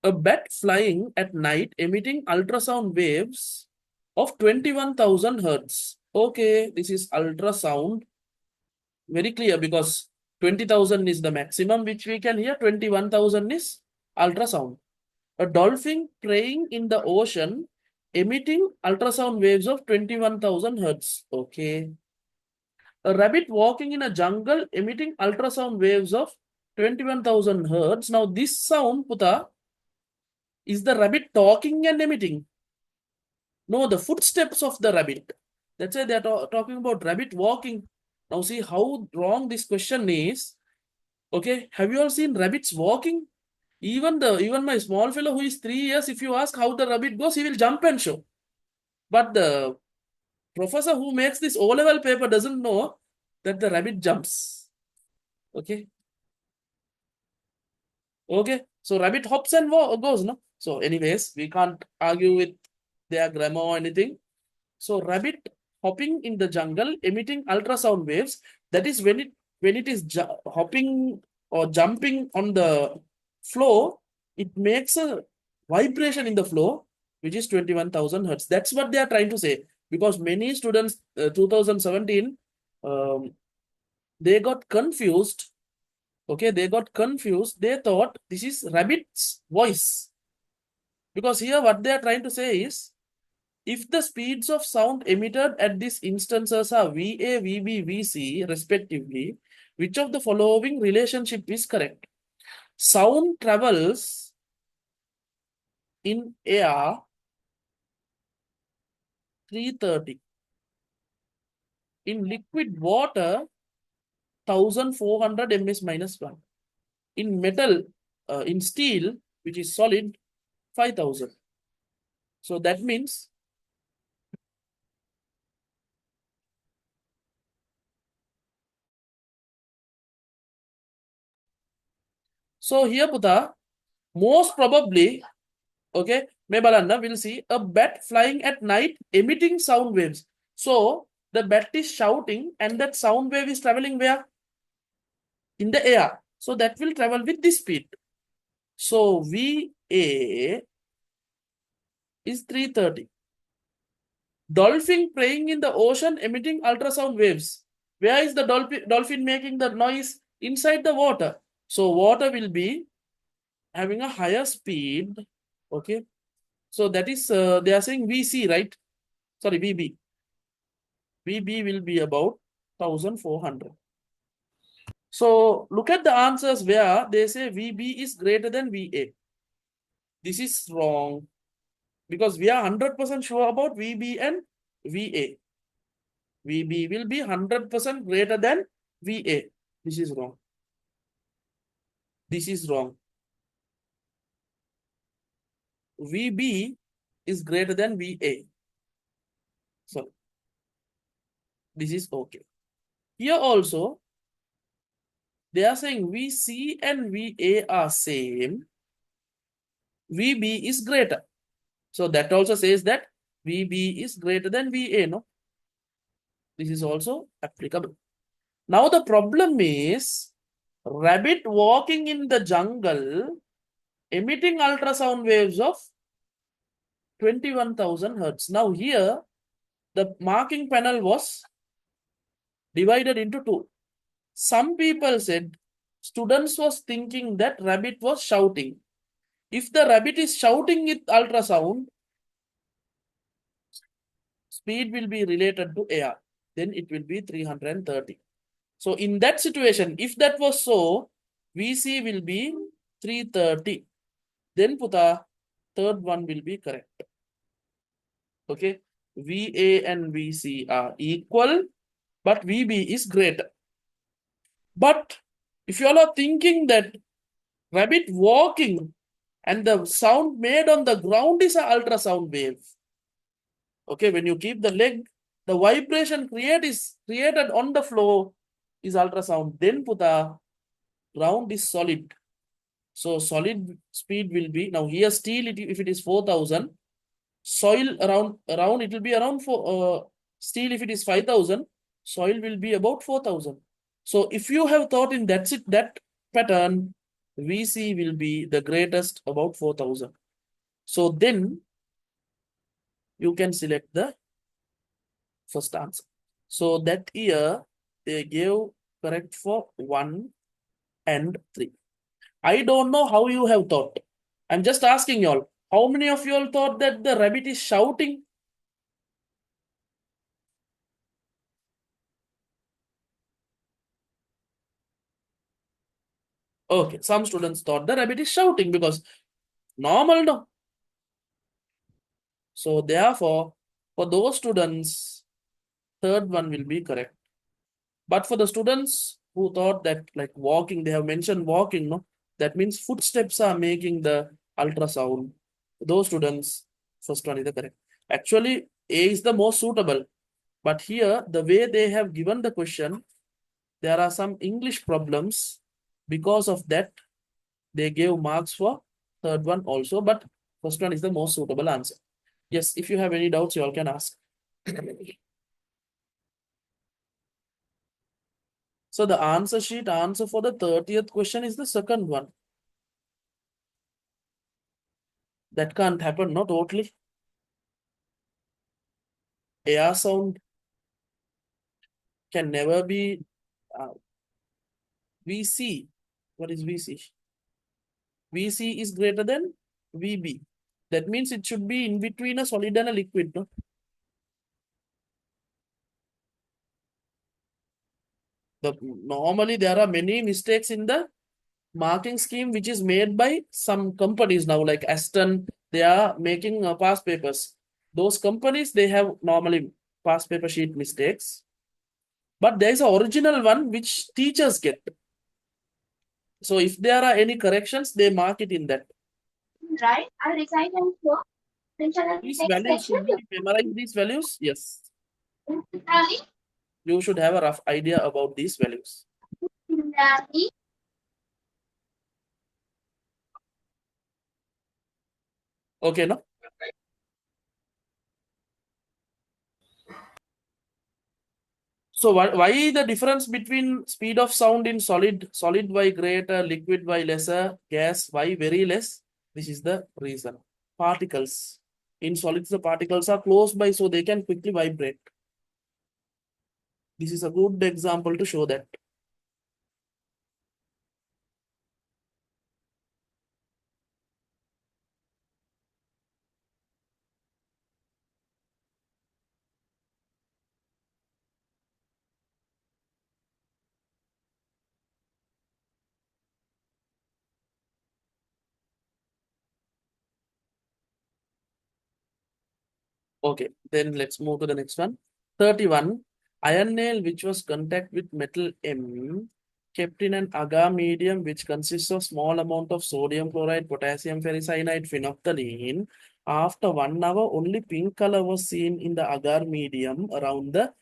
A bat flying at night emitting ultrasound waves of 21,000 hertz. Okay, this is ultrasound. Very clear because 20,000 is the maximum which we can hear. 21,000 is ultrasound. A dolphin praying in the ocean emitting ultrasound waves of 21,000 hertz. Okay. A rabbit walking in a jungle emitting ultrasound waves of 21,000 hertz. Now, this sound, Puta, is the rabbit talking and emitting? No, the footsteps of the rabbit. That's why they are talking about rabbit walking. Now, see how wrong this question is. Okay, have you all seen rabbits walking? Even my small fellow who is 3 years, if you ask how the rabbit goes, he will jump and show. But the professor who makes this O-level paper doesn't know that the rabbit jumps. Okay. Okay. So rabbit hops and goes, no? So anyways, we can't argue with their grammar or anything. So rabbit hopping in the jungle emitting ultrasound waves. That is when it is hopping or jumping on the floor, it makes a vibration in the floor, which is 21,000 hertz. That's what they are trying to say. Because many students, 2017, they got confused. Okay, they got confused. They thought this is rabbit's voice. Because here what they are trying to say is, if the speeds of sound emitted at these instances are VA, VB, VC respectively, which of the following relationship is correct? Sound travels in air 330. In liquid water 1400 ms minus 1. In metal, in steel, which is solid, 5000. So that means so here Puta, most probably, okay, Mebalanna will see a bat flying at night emitting sound waves. So the bat is shouting and that sound wave is traveling where? In the air. So that will travel with this speed. So VA is 330. Dolphin praying in the ocean emitting ultrasound waves. Where is the dolphin making the noise? Inside the water. So water will be having a higher speed. Okay. So that is, they are saying VC, right? Sorry, VB. VB will be about 1400. So look at the answers where they say VB is greater than VA. This is wrong because we are 100% sure about VB and VA. VB will be 100% greater than VA. This is wrong. This is wrong. VB is greater than VA. So this is okay. Here also, they are saying VC and VA are same. VB is greater. So that also says that VB is greater than VA, no? This is also applicable. Now the problem is rabbit walking in the jungle emitting ultrasound waves of 21,000 hertz. Now here the marking panel was divided into two. Some people said students was thinking that rabbit was shouting. If the rabbit is shouting with ultrasound, speed will be related to air. Then it will be 330. So in that situation, if that was so, VC will be 330. Then Puta, third one will be correct. Okay. VA and VC are equal, but VB is greater. But if you all are thinking that rabbit walking and the sound made on the ground is an ultrasound wave. Okay, when you keep the leg, the vibration created on the floor is ultrasound. Then Puta, ground is solid. So solid speed will be, now here steel, if it is 4000, soil around it will be around steel if it is 5000, soil will be about 4000. So if you have thought in that pattern, VC will be the greatest about 4000. So then you can select the first answer. So that year they gave correct for 1 and 3. I don't know how you have thought. I'm just asking y'all, how many of y'all thought that the rabbit is shouting? Okay, some students thought the rabbit is shouting because normal, no? So therefore, for those students, third one will be correct. But for the students who thought that like walking, they have mentioned walking, no? That means footsteps are making the ultrasound. Those students, first one is the correct. Actually, A is the most suitable. But here, the way they have given the question, there are some English problems. Because of that, they gave marks for third one also. But first one is the most suitable answer. Yes, if you have any doubts, you all can ask. So the answer sheet answer for the 30th question is the second one. That can't happen, not totally. Air sound can never be VC. What is VC? VC is greater than VB. That means it should be in between a solid and a liquid. No? Normally there are many mistakes in the marking scheme which is made by some companies now, like Aston. They are making past papers. Those companies, they have normally past paper sheet mistakes. But there is an original one which teachers get. So if there are any corrections, they mark it in that. Right. I'll recite and show. These values should be memorized. These values, yes. You should have a rough idea about these values. Okay, no? So why the difference between speed of sound in solid y greater, liquid y lesser, gas y very less? This is the reason. Particles. In solids, the particles are close by, so they can quickly vibrate. This is a good example to show that. Okay, then let's move to the next one. 31. Iron nail which was contact with metal M kept in an agar medium which consists of small amount of sodium chloride, potassium ferricyanide, phenolphthalein. After 1 hour, only pink color was seen in the agar medium uh, around the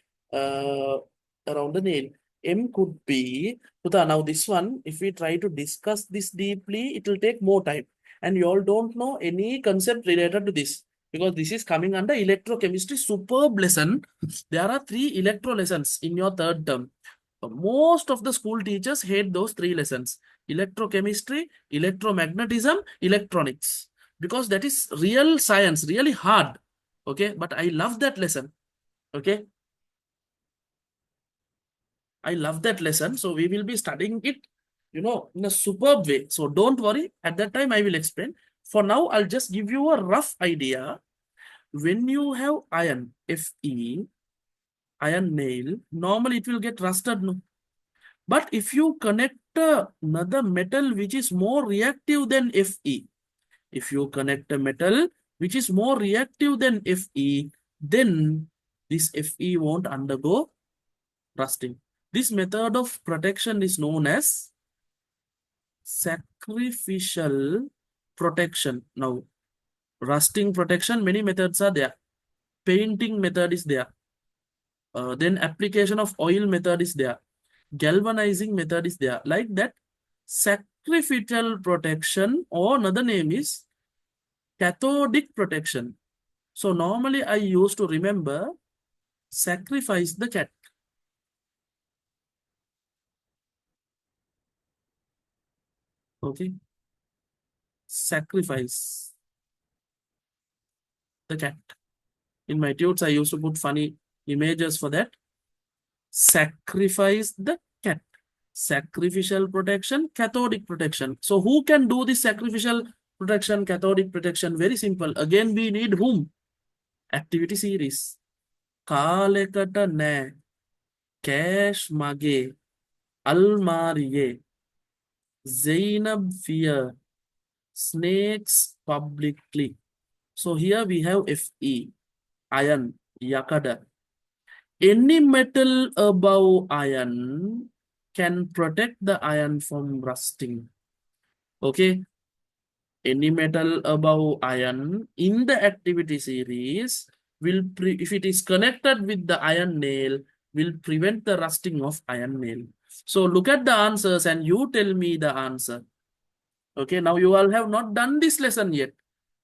nail. M could be, Puta, now this one, if we try to discuss this deeply, it will take more time. And you all don't know any concept related to this because this is coming under electrochemistry superb lesson. There are 3 electro lessons in your third term. Most of the school teachers hate those 3 lessons: electrochemistry, electromagnetism, electronics, because that is real science, really hard. Okay, but I love that lesson. Okay, I love that lesson. So we will be studying it, in a superb way. So don't worry. At that time, I will explain. For now, I'll just give you a rough idea. When you have iron, Fe, iron nail, normally it will get rusted. No? But if you connect another metal which is more reactive than Fe, if you connect a metal which is more reactive than Fe, then this Fe won't undergo rusting. This method of protection is known as sacrificial protection. Now, rusting protection, many methods are there. Painting method is there. Then application of oil method is there. Galvanizing method is there. Like that, sacrificial protection, or another name is cathodic protection. So normally I used to remember sacrifice the cat. Okay. Sacrifice the cat. In my tunes, I used to put funny images for that. Sacrifice the cat. Sacrificial protection, cathodic protection. So who can do this sacrificial protection, cathodic protection, very simple. Again, we need whom? Activity series. කාලෙකට නෑ. Cash mage. Almariye. Zainab fear. Snakes publicly. So here we have Fe. Iron. Yakada. Any metal above iron can protect the iron from rusting. Okay. Any metal above iron in the activity series will, if it is connected with the iron nail, will prevent the rusting of iron nail. So look at the answers and you tell me the answer. Okay, now you all have not done this lesson yet.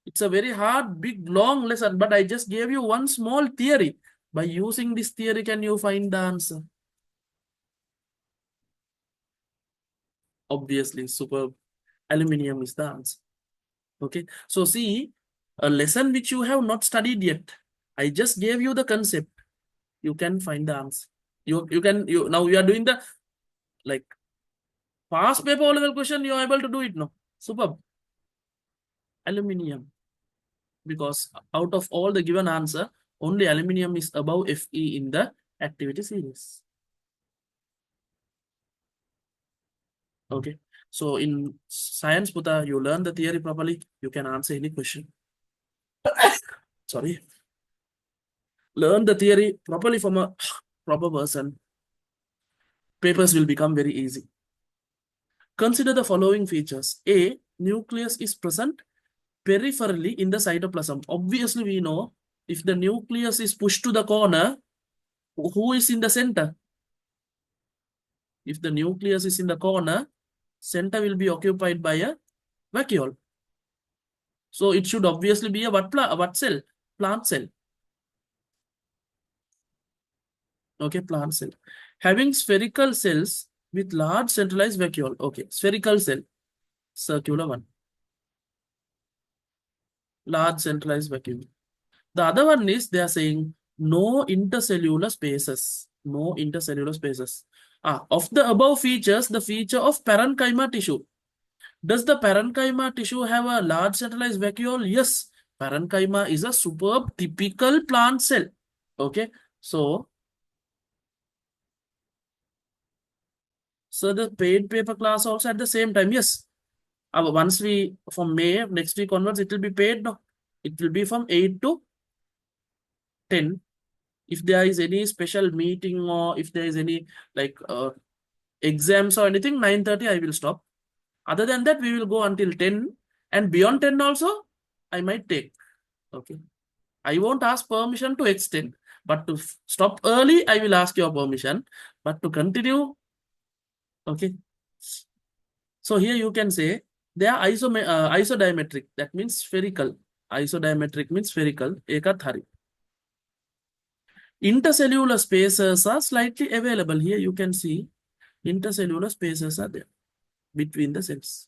It's a very hard, big, long lesson, but I just gave you one small theory. By using this theory, can you find the answer? Obviously, superb. Aluminium is the answer. Okay, so see, a lesson which you have not studied yet. I just gave you the concept. You can find the answer. Now you are doing the like past paper level question. You are able to do it now. Superb. Aluminium. Because out of all the given answer, only aluminium is above Fe in the activity series. Okay. So in science, Puta, you learn the theory properly, you can answer any question. Sorry. Learn the theory properly from a proper person. Papers will become very easy. Consider the following features. A, nucleus is present peripherally in the cytoplasm. Obviously, we know if the nucleus is pushed to the corner, who is in the center? If the nucleus is in the corner, center will be occupied by a vacuole. So it should obviously be a what cell? Plant cell. Okay, plant cell. Having spherical cells with large centralized vacuole. Okay, spherical cell, circular one. Large centralized vacuole. The other one is they are saying no intercellular spaces. No intercellular spaces. Of the above features, the feature of parenchyma tissue. Does the parenchyma tissue have a large centralized vacuole? Yes. Parenchyma is a superb typical plant cell. Okay. So the paid paper class also at the same time. Yes. Once we, from May, next week onwards, it will be paid. No. It will be from 8 to 10. If there is any special meeting or if there is any like exams or anything, 9:30 I will stop. Other than that, we will go until 10, and beyond 10 also, I might take. Okay. I won't ask permission to extend, but to stop early, I will ask your permission. But to continue, okay. So here you can say they are isodiametric. That means spherical. Isodiametric means spherical. Ekathari. Intercellular spaces are slightly available. Here you can see intercellular spaces are there between the cells.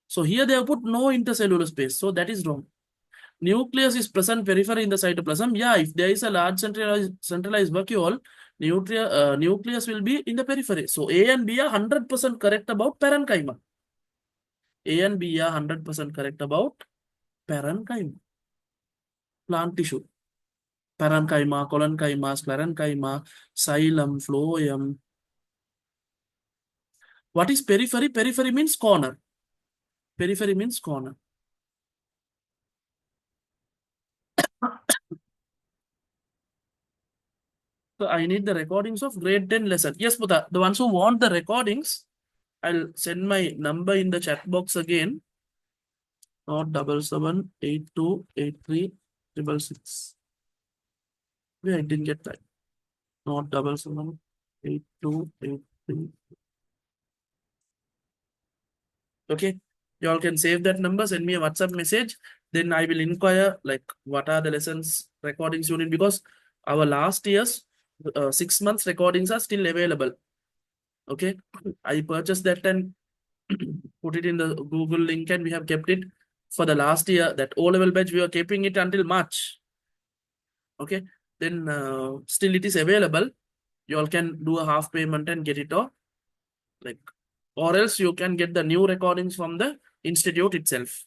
So here they have put no intercellular space. So that is wrong. Nucleus is present periphery in the cytoplasm. Yeah, if there is a large centralized vacuole, nucleus will be in the periphery. So A and B are 100% correct about parenchyma. A and B are 100% correct about parenchyma. Plant tissue. Parenchyma, collenchyma, sclerenchyma, xylem, phloem. What is periphery? Periphery means corner. Periphery means corner. So I need the recordings of grade 10 lesson. Yes, Puta, the ones who want the recordings, I'll send my number in the chat box again. Not 77828366. Wait, I didn't get that. Not 778283. Okay, you all can save that number, send me a WhatsApp message. Then I will inquire like what are the lessons recordings you need, because our last year's 6 months recordings are still available. Okay, I purchased that and put it in the Google link, and we have kept it for the last year. That O-level batch, we are keeping it until March. Okay, then still it is available. You all can do a half payment and get it, or else you can get the new recordings from the institute itself.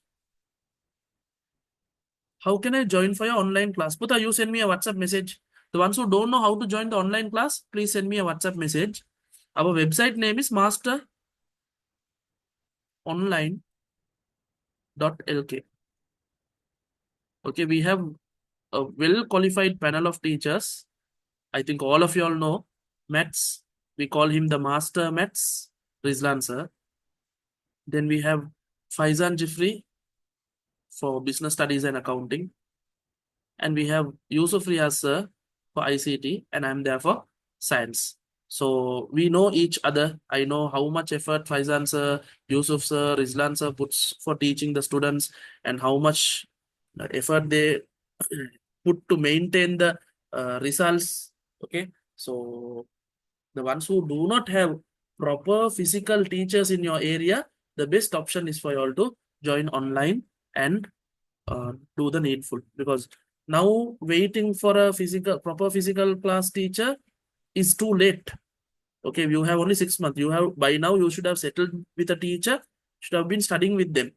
How can I join for your online class? Putha, you send me a WhatsApp message. The ones who don't know how to join the online class, please send me a WhatsApp message. Our website name is masteronline.lk. Okay, we have a well qualified panel of teachers. I think all of you all know Mats. We call him the master Mats, Rizlan sir. Then we have Faizan Jifri for business studies and accounting. And we have Yusuf Riaz sir for ICT, and I'm there for science. So we know each other. I know how much effort Faizan sir, Yusuf sir, Rizlan sir puts for teaching the students, and how much effort they put to maintain the results. Okay, so the ones who do not have proper physical teachers in your area, the best option is for you all to join online and do the needful, because now waiting for a proper physical class teacher is too late. Okay, you have only 6 months. You have by now you should have settled with a teacher, should have been studying with them.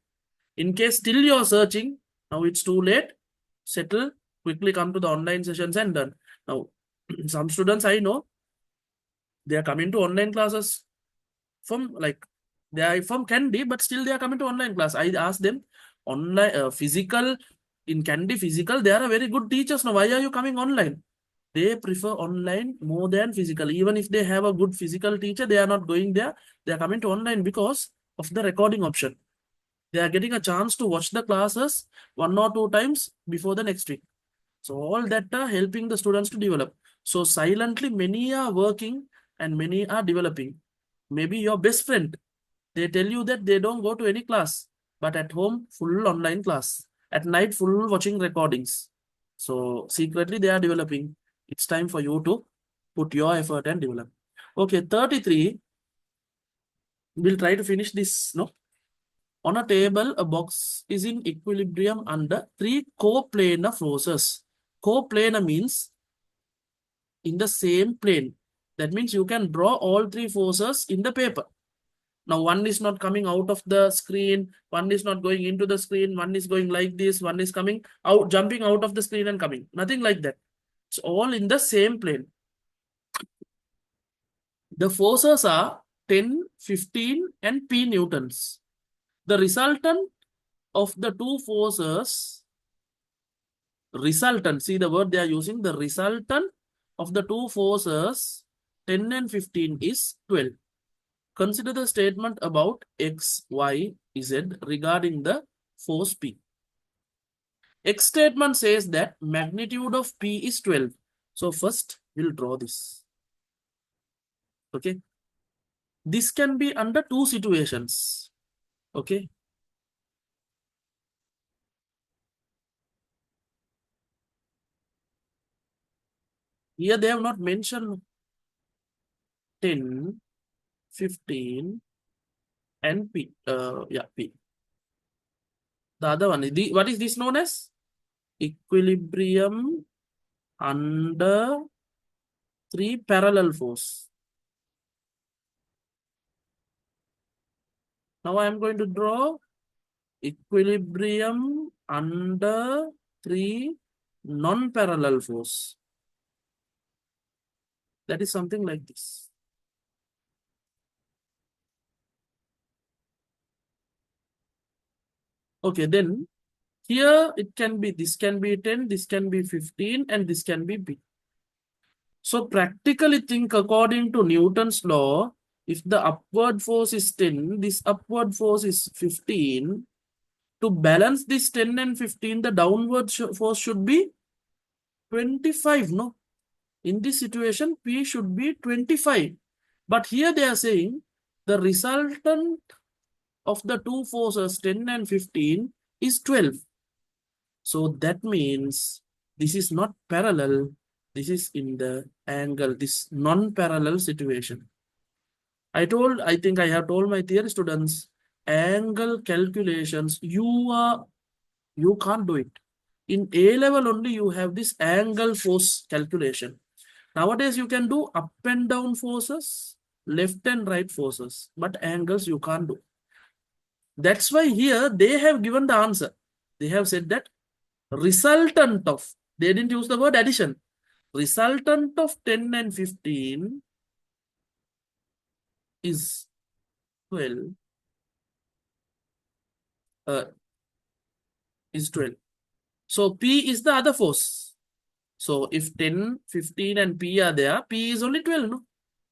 In case still you're searching, now it's too late. Settle, quickly come to the online sessions and done. Now, some students I know, they are coming to online classes from like they are from Candy, but still they are coming to online class. I asked them, online physical in Candy physical, they are a very good teachers. Now, why are you coming online? They prefer online more than physical. Even if they have a good physical teacher, they are not going there. They are coming to online because of the recording option. They are getting a chance to watch the classes 1 or 2 times before the next week. So all that are helping the students to develop. So silently, many are working and many are developing. Maybe your best friend, they tell you that they don't go to any class, but at home, full online class. At night, full watching recordings. So secretly, they are developing. It's time for you to put your effort and develop. Okay, 33. We'll try to finish this. No. On a table, a box is in equilibrium under 3 coplanar forces. Coplanar means in the same plane. That means you can draw all 3 forces in the paper. Now, one is not coming out of the screen, one is not going into the screen, one is going like this, one is coming out, jumping out of the screen and coming. Nothing like that. It's all in the same plane. The forces are 10, 15, and P newtons. The resultant of the two forces, resultant, see the word they are using, the resultant of the two forces, 10 and 15 is 12. Consider the statement about X, Y, Z regarding the force P. X statement says that magnitude of P is 12. So first we'll draw this. Okay. This can be under 2 situations. Okay. Here they have not mentioned 10, 15, and P. P. The other one, what is this known as? Equilibrium under 3 parallel force. Now I am going to draw equilibrium under 3 non-parallel force. That is something like this. Okay, then here it can be, this can be 10, this can be 15, and this can be B. So practically think according to Newton's law, if the upward force is 10, this upward force is 15, to balance this 10 and 15, the downward force should be 25, no? In this situation, P should be 25. But here they are saying the resultant of the two forces, 10 and 15, is 12. So that means this is not parallel. This is in the angle, this non-parallel situation. I think I have told my theory students, angle calculations, you can't do it. In A level only, you have this angle force calculation. Nowadays, you can do up and down forces, left and right forces, but angles you can't do. That's why here they have given the answer. They have said that resultant of, they didn't use the word addition. Resultant of 10 and 15 is 12. Uh, is 12. So P is the other force. So if 10, 15 and P are there, P is only 12, no?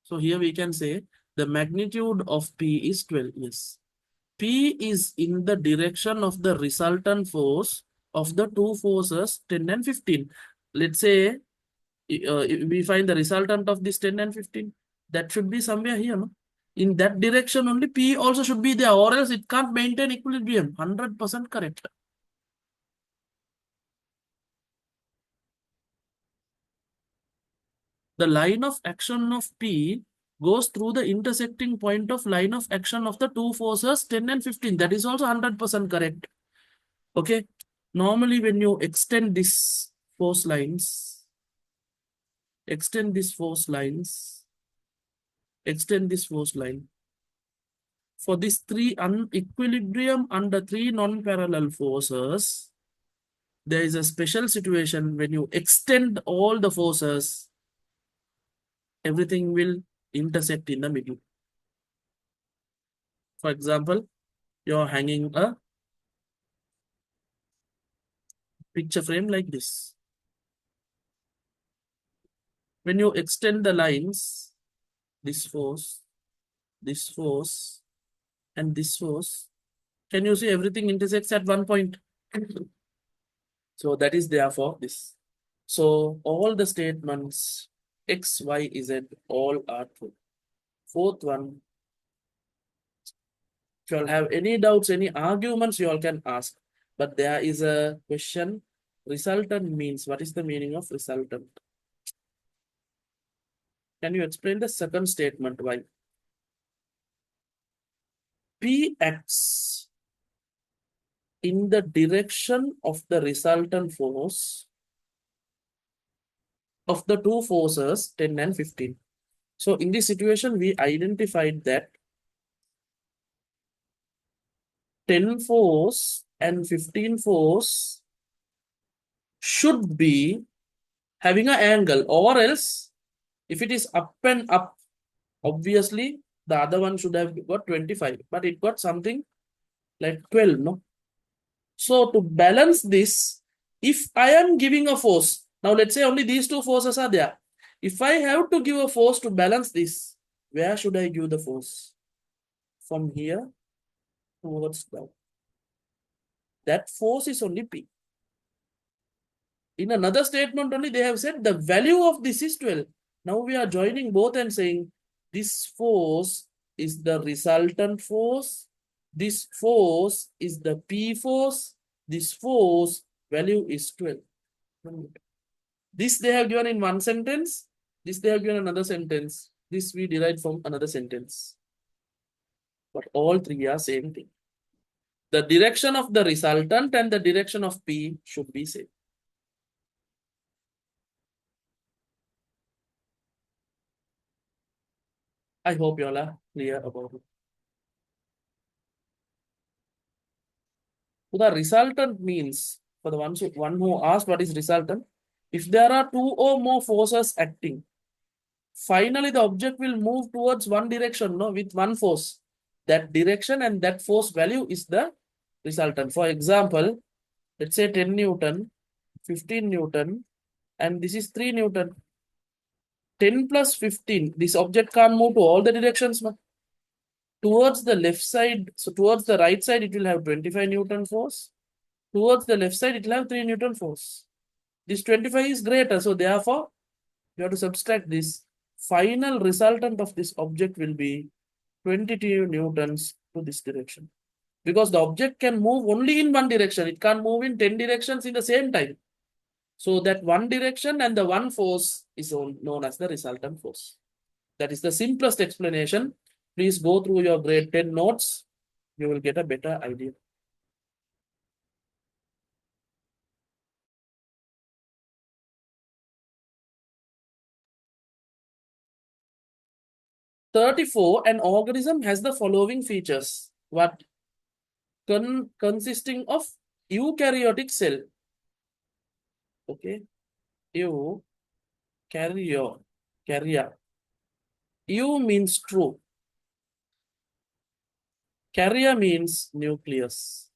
So here we can say the magnitude of P is 12, yes. P is in the direction of the resultant force of the two forces 10 and 15. Let's say we find the resultant of this 10 and 15. That should be somewhere here, no? In that direction only P also should be there, or else it can't maintain equilibrium. 100% correct. The line of action of P goes through the intersecting point of line of action of the two forces 10 and 15. That is also 100% correct. Okay. Normally when you extend this force lines, extend this force lines, extend this force line. For this three equilibrium under three non-parallel forces, there is a special situation when you extend all the forces, everything will intersect in the middle. For example, you're hanging a picture frame like this. When you extend the lines, this force, and this force, can you see everything intersects at one point? So that is therefore this. So all the statements X, Y, Z all are true. Fourth one, if you all have any doubts, any arguments, you all can ask. But there is a question, resultant means, what is the meaning of resultant? Can you explain the second statement why? P acts in the direction of the resultant force of the two forces 10 and 15. So in this situation, we identified that 10 force and 15 force should be having an angle, or else if it is up and up, obviously the other one should have got 25, but it got something like 12, no? So to balance this, if I am giving a force, now let's say only these two forces are there. If I have to give a force to balance this, where should I give the force? From here towards down. That force is only P. In another statement only, they have said the value of this is 12. Now we are joining both and saying this force is the resultant force. This force is the P force. This force value is 12. This they have given in one sentence. This they have given another sentence. This we derived from another sentence. But all three are same thing. The direction of the resultant and the direction of P should be same. I hope you all are clear about it. So the resultant means, for the one who asked what is resultant, if there are two or more forces acting, finally the object will move towards one direction, no, with one force. That direction and that force value is the resultant. For example, let's say 10 Newton, 15 Newton, and this is 3 Newton. 10 plus 15, this object can't move to all the directions, no? Towards the left side, so towards the right side, it will have 25 Newton force. Towards the left side, it will have 3 Newton force. This 25 is greater, so therefore, you have to subtract this. Final resultant of this object will be 22 Newtons to this direction. Because the object can move only in one direction. It can't move in 10 directions in the same time. So that one direction and the one force is known as the resultant force. That is the simplest explanation. Please go through your grade 10 notes. You will get a better idea. Thirty-four, an organism has the following features. What? Consisting of eukaryotic cell. Okay. Eukarya. Eu means true. Karya means nucleus.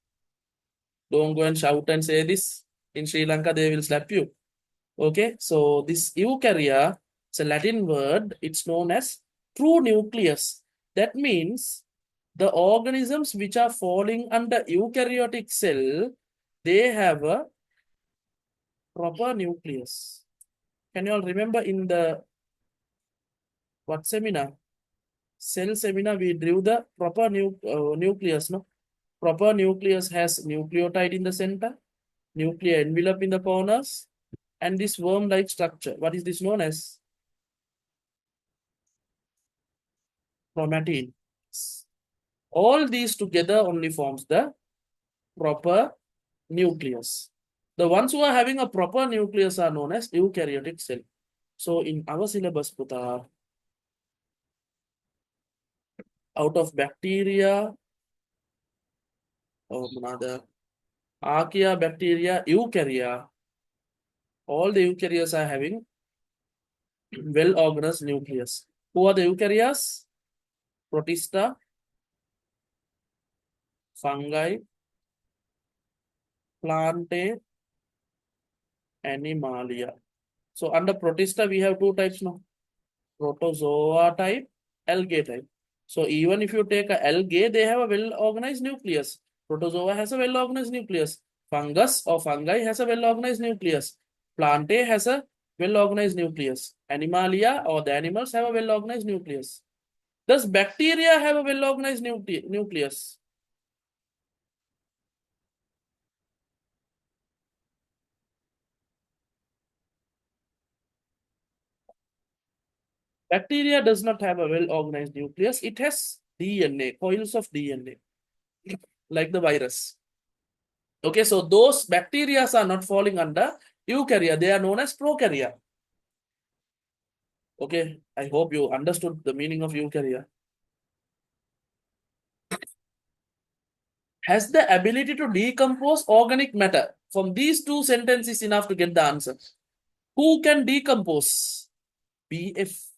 Don't go and shout and say this. In Sri Lanka, they will slap you. Okay, so this eukarya, it's a Latin word. It's known as true nucleus. That means the organisms which are falling under eukaryotic cell, they have a proper nucleus. Can you all remember in the what seminar? Cell seminar, we drew the proper nucleus. No, proper nucleus has nucleotide in the center, nuclear envelope in the corners, and this worm-like structure. What is this known as? Chromatin. All these together only forms the proper nucleus. The ones who are having a proper nucleus are known as eukaryotic cell. So in our syllabus, Puta, out of bacteria, or another archaea, bacteria, eukarya, all the eukaryas are having well-organized nucleus. Who are the eukaryas? Protista, fungi, plantae, animalia. So under Protista, we have two types now. Protozoa type, algae type. So even if you take a algae, they have a well-organized nucleus. Protozoa has a well-organized nucleus. Fungus or fungi has a well-organized nucleus. Plantae has a well-organized nucleus. Animalia or the animals have a well-organized nucleus. Does bacteria have a well-organized nucleus? Bacteria does not have a well-organized nucleus. It has DNA, coils of DNA, like the virus. Okay, so those bacteria are not falling under eukarya. They are known as prokarya. Okay, I hope you understood the meaning of eukarya. Has the ability to decompose organic matter. From these two sentences enough to get the answer. Who can decompose? BF,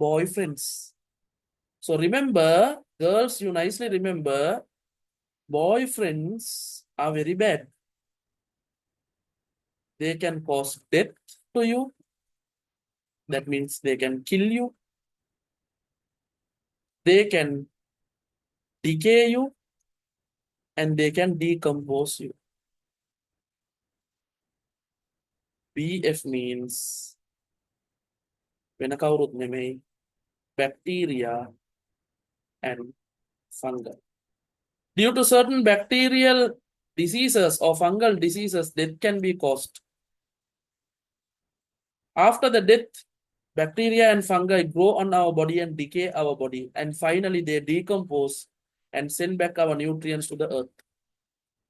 boyfriends. So remember, girls, you nicely remember, boyfriends are very bad. They can cause death to you. That means they can kill you. They can decay you. And they can decompose you. BF means bacteria and fungi. Due to certain bacterial diseases or fungal diseases, death can be caused. After the death, bacteria and fungi grow on our body and decay our body. And finally, they decompose and send back our nutrients to the earth.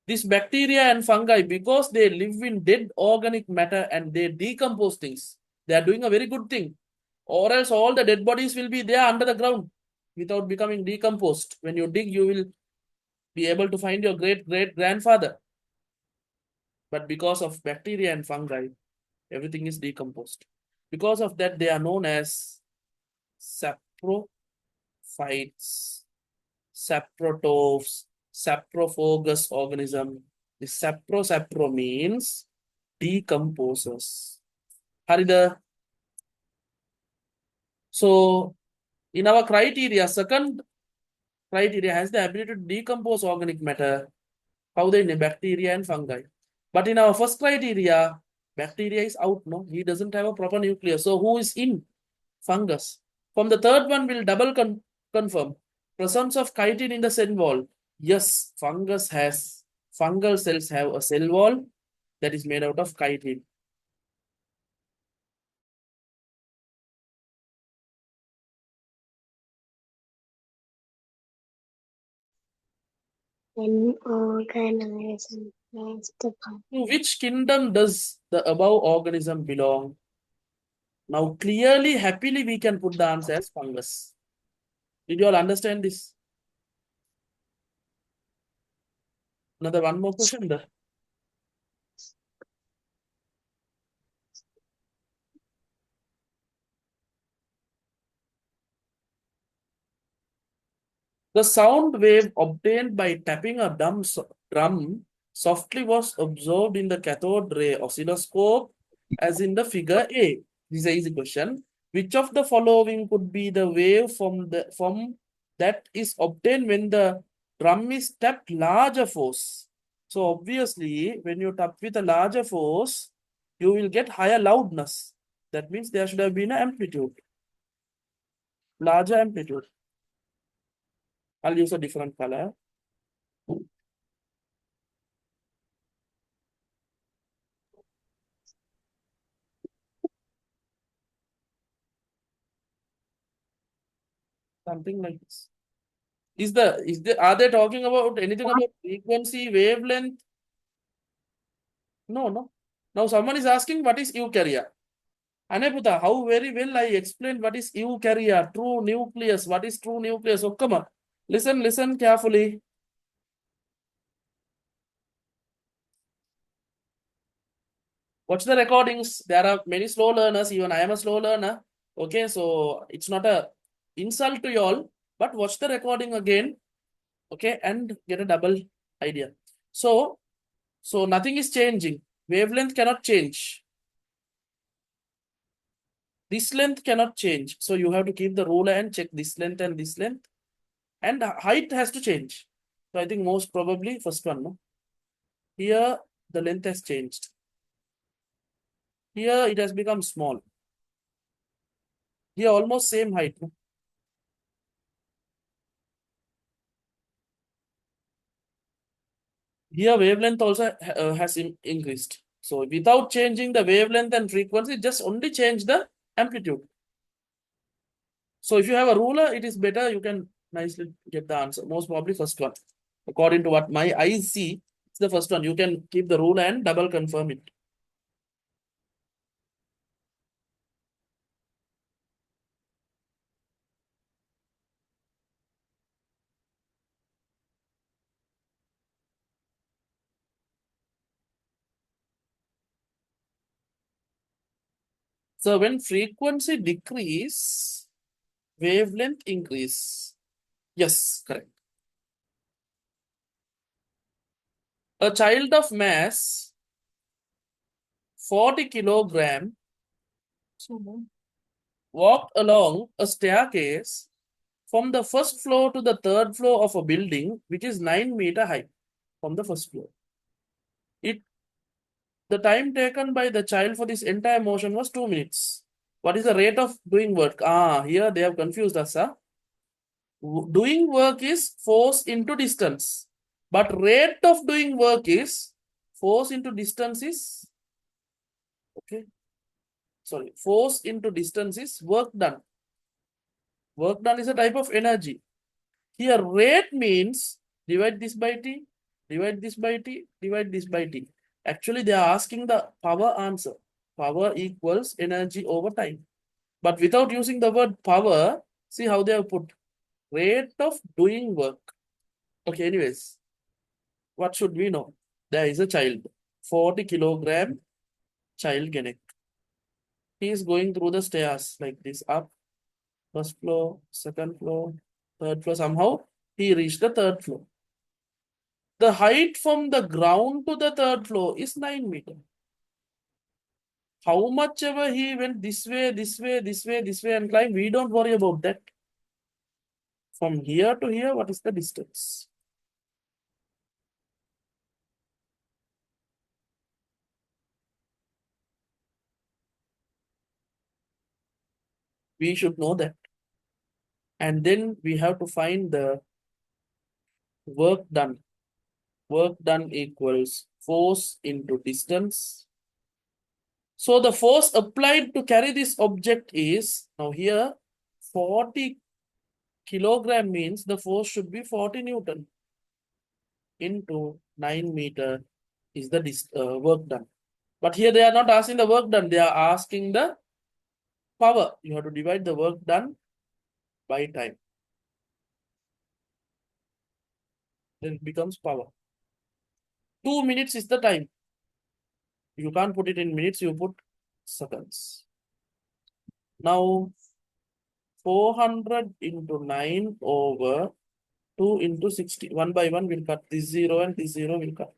This bacteria and fungi, because they live in dead organic matter and they decompose things, they are doing a very good thing. Or else all the dead bodies will be there under the ground without becoming decomposed. When you dig, you will be able to find your great-great-grandfather. But because of bacteria and fungi, everything is decomposed. Because of that, they are known as saprophytes, saprotrophs, saprophagous organism. The sapro means decomposers. Harida. So in our criteria, second criteria has the ability to decompose organic matter. How they name bacteria and fungi. But in our first criteria, bacteria is out. No, he doesn't have a proper nucleus. So who is in? Fungus. From the third one, we'll double confirm presence of chitin in the cell wall. Yes, fungal cells have a cell wall that is made out of chitin. An organism has the power. To which kingdom does the above organism belong? Now, clearly, happily, we can put the answer as fungus. Did you all understand this? Another one more question. The sound wave obtained by tapping a drum softly was observed in the cathode ray oscilloscope as in the figure A. This is an easy question. Which of the following could be the wave from that is obtained when the drum is tapped larger force? So obviously, when you tap with a larger force, you will get higher loudness. That means there should have been an amplitude, larger amplitude. I'll use a different color. Something like this. Are they talking about anything about frequency, wavelength? No, no. Now someone is asking what is eukarya. Aneputa, how very well I explained what is eukarya, true nucleus. What is true nucleus? Oh, come on. Listen carefully. Watch the recordings. There are many slow learners. Even I am a slow learner. Okay, so it's not a insult to you all, but watch the recording again. Okay, and get a double idea. So nothing is changing. Wavelength cannot change. This length cannot change. So you have to keep the ruler and check this length and this length. And height has to change. So I think most probably first one. No? Here the length has changed. Here it has become small. Here almost same height. No? Here wavelength also has increased. So without changing the wavelength and frequency, just only change the amplitude. So if you have a ruler, it is better. You can nicely get the answer. Most probably first one. According to what my eyes see, it's the first one. You can keep the ruler and double confirm it. So when frequency decrease, wavelength increase. Yes, correct. A child of mass 40 kilogram walked along a staircase from the first floor to the third floor of a building which is 9 meter high from the first floor. The time taken by the child for this entire motion was 2 minutes. What is the rate of doing work? Here they have confused us. Doing work is force into distance. But rate of doing work is force into distance is, okay. Sorry, force into distance is work done. Work done is a type of energy. Here rate means divide this by t, divide this by t, divide this by t. Actually, they are asking the power answer. Power equals energy over time. But without using the word power, see how they have put rate of doing work. Okay, anyways, what should we know? There is a child, 40 kilogram child Genek. He is going through the stairs like this, up, first floor, second floor, third floor. Somehow he reached the third floor. The height from the ground to the third floor is 9 meters. How much ever he went this way, this way, this way, this way and climbed, we don't worry about that. From here to here, what is the distance? We should know that. And then we have to find the work done. Work done equals force into distance. So the force applied to carry this object is, now here 40 kilogram means the force should be 40 Newton into 9 meter is the work done. But here they are not asking the work done, they are asking the power. You have to divide the work done by time. Then it becomes power. 2 minutes is the time. You can't put it in minutes, you put seconds. Now 400 into 9 over 2 into 60. 1 by 1 will cut. This 0 and this 0 will cut.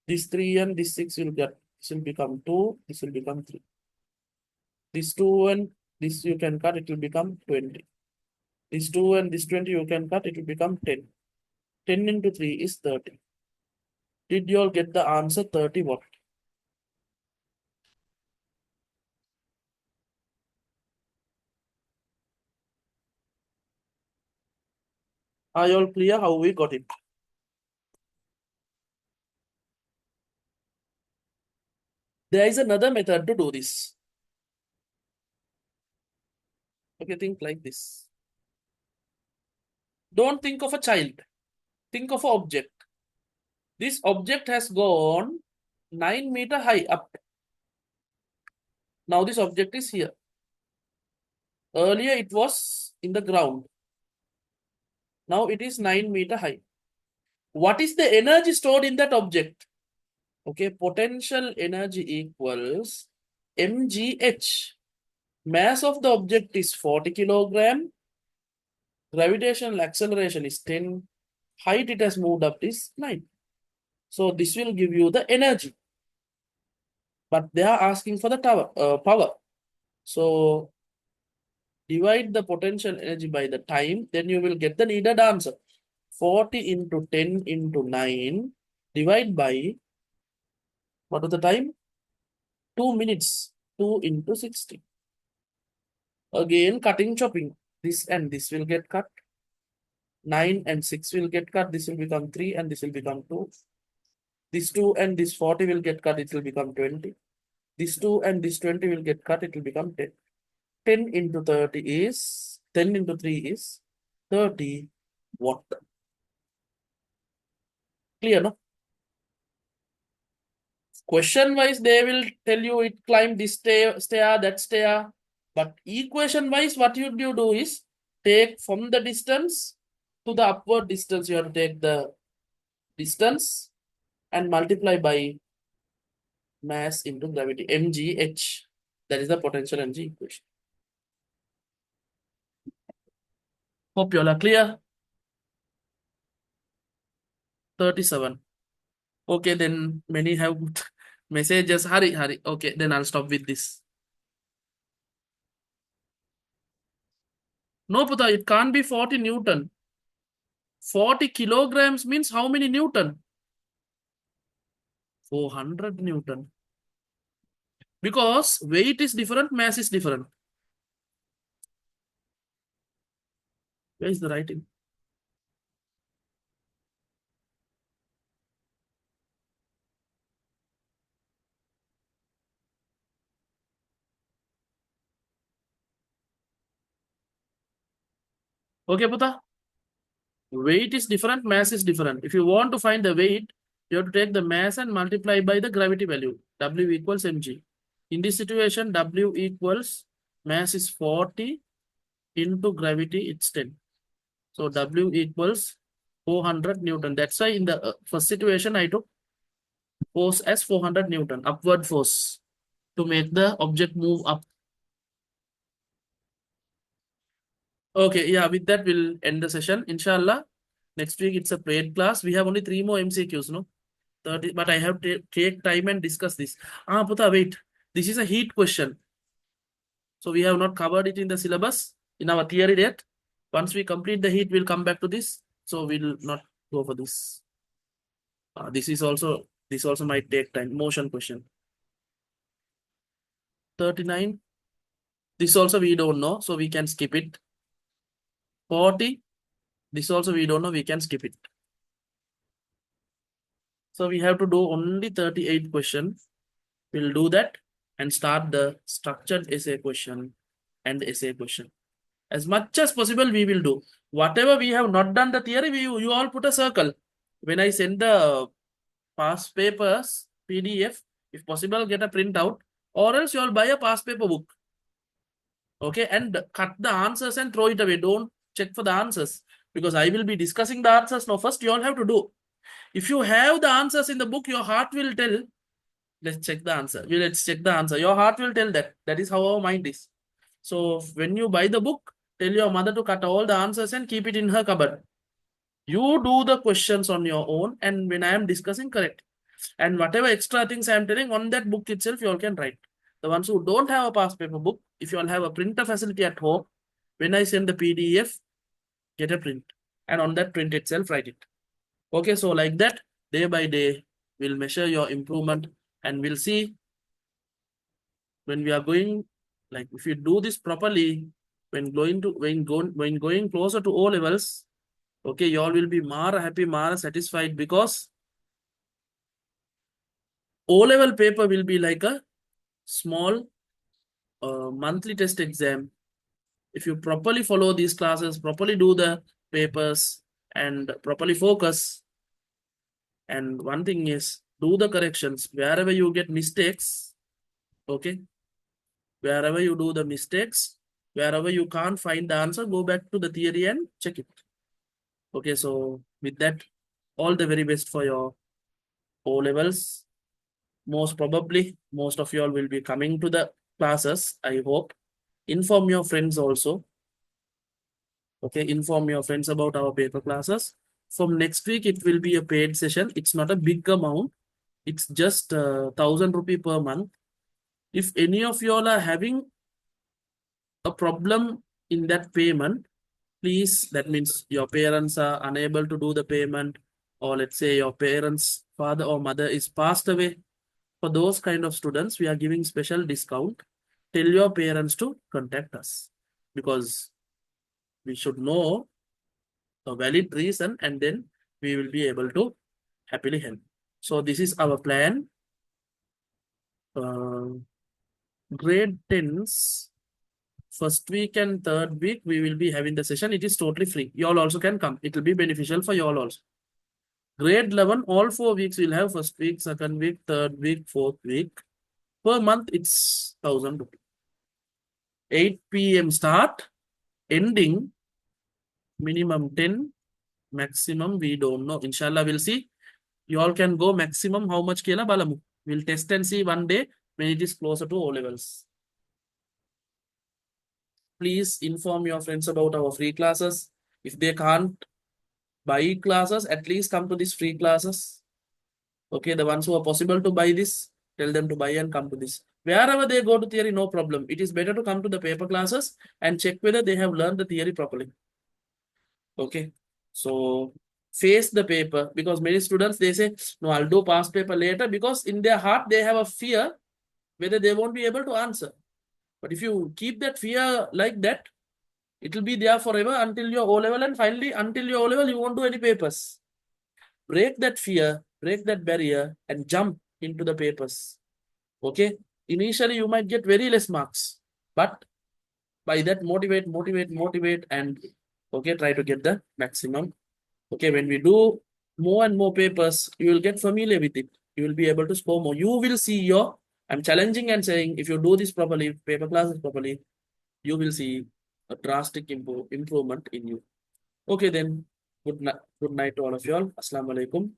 This 3 and this 6 will get. This will become 2. This will become 3. This 2 and this you can cut. It will become 20. This 2 and this 20 you can cut. It will become 10. 10 into 3 is 30. Did you all get the answer 30 what? Are you all clear how we got it? There is another method to do this. Okay, think like this. Don't think of a child. Think of an object. This object has gone 9 meter high up. Now this object is here. Earlier it was in the ground. Now it is 9 meter high. What is the energy stored in that object? Okay, potential energy equals mgh. Mass of the object is 40 kilogram. Gravitational acceleration is 10. Height it has moved up is 9. So this will give you the energy. But they are asking for the power. So divide the potential energy by the time, then you will get the needed answer. 40 into 10 into 9, divide by, what was the time? 2 minutes. 2 into 60. Again, cutting, chopping. This and this will get cut. 9 and 6 will get cut. This will become 3 and this will become 2. This 2 and this 40 will get cut. It will become 20. This 2 and this 20 will get cut. It will become 10. 10 into 30 is, 10 into 3 is 30 watt. Clear, no? Question wise, they will tell you it climb this stair, that stair. But equation wise, what you do is take from the distance to the upward distance. You have to take the distance and multiply by mass into gravity, mgh. That is the potential energy equation. Hope you all are clear. 37. Okay, then many have messages. Hurry. Okay, then I'll stop with this. No, Puta, it can't be 40 Newton. 40 kilograms means how many Newton? 400 Newton. Because weight is different, mass is different. Where is the writing? Okay, Puta. Weight is different, mass is different. If you want to find the weight, you have to take the mass and multiply by the gravity value. W equals mg. In this situation, W equals mass is 40 into gravity, it's 10. So W equals 400 Newton. That's why in the first situation, I took force as 400 Newton, upward force, to make the object move up. Okay, yeah, with that, we'll end the session. Inshallah, next week it's a paid class. We have only 3 more MCQs, no? 30, but I have to take time and discuss this. Puta, wait. This is a heat question. So we have not covered it in the syllabus, in our theory yet. Once we complete the heat, we'll come back to this. So we'll not go for this. This also might take time. Motion question. 39. This also we don't know, so we can skip it. 40. This also we don't know, we can skip it. So we have to do only 38 questions. We'll do that and start the structured essay question and the essay question. As much as possible, we will do. Whatever we have not done the theory, you all put a circle. When I send the past papers, PDF, if possible, get a printout, or else you all buy a past paper book. Okay, and cut the answers and throw it away. Don't check for the answers, because I will be discussing the answers now. First, you all have to do. If you have the answers in the book, your heart will tell, let's check the answer. Let's check the answer. Your heart will tell that. That is how our mind is. So when you buy the book, tell your mother to cut all the answers and keep it in her cupboard. You do the questions on your own, and when I am discussing, correct. And whatever extra things I am telling on that book itself, you all can write. The ones who don't have a past paper book, if you all have a printer facility at home, when I send the PDF, get a print. And on that print itself, write it. Okay, so like that, day by day, we'll measure your improvement and we'll see when we are going, like if you do this properly, when going closer to O levels, okay, you all will be more happy, more satisfied because O level paper will be like a small monthly test exam. If you properly follow these classes, properly do the papers, and properly focus. And one thing is, do the corrections wherever you get mistakes. Okay, wherever you do the mistakes, wherever you can't find the answer, go back to the theory and check it. Okay, so with that, all the very best for your O levels. Most probably, most of you all will be coming to the classes, I hope. Inform your friends also. Okay, inform your friends about our paper classes. From next week, it will be a paid session. It's not a big amount. It's just 1,000 rupee per month. If any of you all are having a problem in that payment, please, that means your parents are unable to do the payment, or let's say your parents, father or mother is passed away. For those kind of students, we are giving special discount. Tell your parents to contact us because we should know a valid reason and then we will be able to happily help. So this is our plan. Grade 10s, first week and third week, we will be having the session. It is totally free. You all also can come. It will be beneficial for you all also. Grade 11, all 4 weeks we'll have first week, second week, third week, fourth week. Per month, it's 1,000 rupees. 8 p.m. start, ending minimum 10, maximum we don't know. Inshallah, we'll see. You all can go maximum how much kela balamu. We'll test and see one day when it is closer to O levels. Please inform your friends about our free classes. If they can't buy classes, at least come to these free classes. Okay, the ones who are possible to buy this, tell them to buy and come to this. Wherever they go to theory, no problem. It is better to come to the paper classes and check whether they have learned the theory properly. Okay, so face the paper because many students they say, no, I'll do past paper later because in their heart they have a fear whether they won't be able to answer. But if you keep that fear like that, it will be there forever until your O level, and finally until your O level you won't do any papers. Break that fear, break that barrier and jump into the papers. Okay, initially you might get very less marks, but by that motivate and okay, try to get the maximum. Okay, when we do more and more papers, you will get familiar with it. You will be able to score more. You will see your, I'm challenging and saying, if you do this properly, paper classes properly, you will see a drastic improvement in you. Okay, then, good night to all of you all. Assalamu alaikum.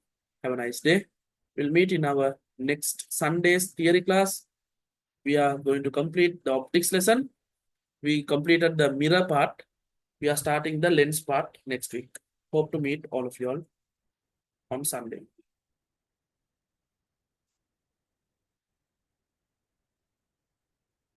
Have a nice day. We'll meet in our next Sunday's theory class. We are going to complete the optics lesson. We completed the mirror part. We are starting the lens part next week. Hope to meet all of you all on Sunday.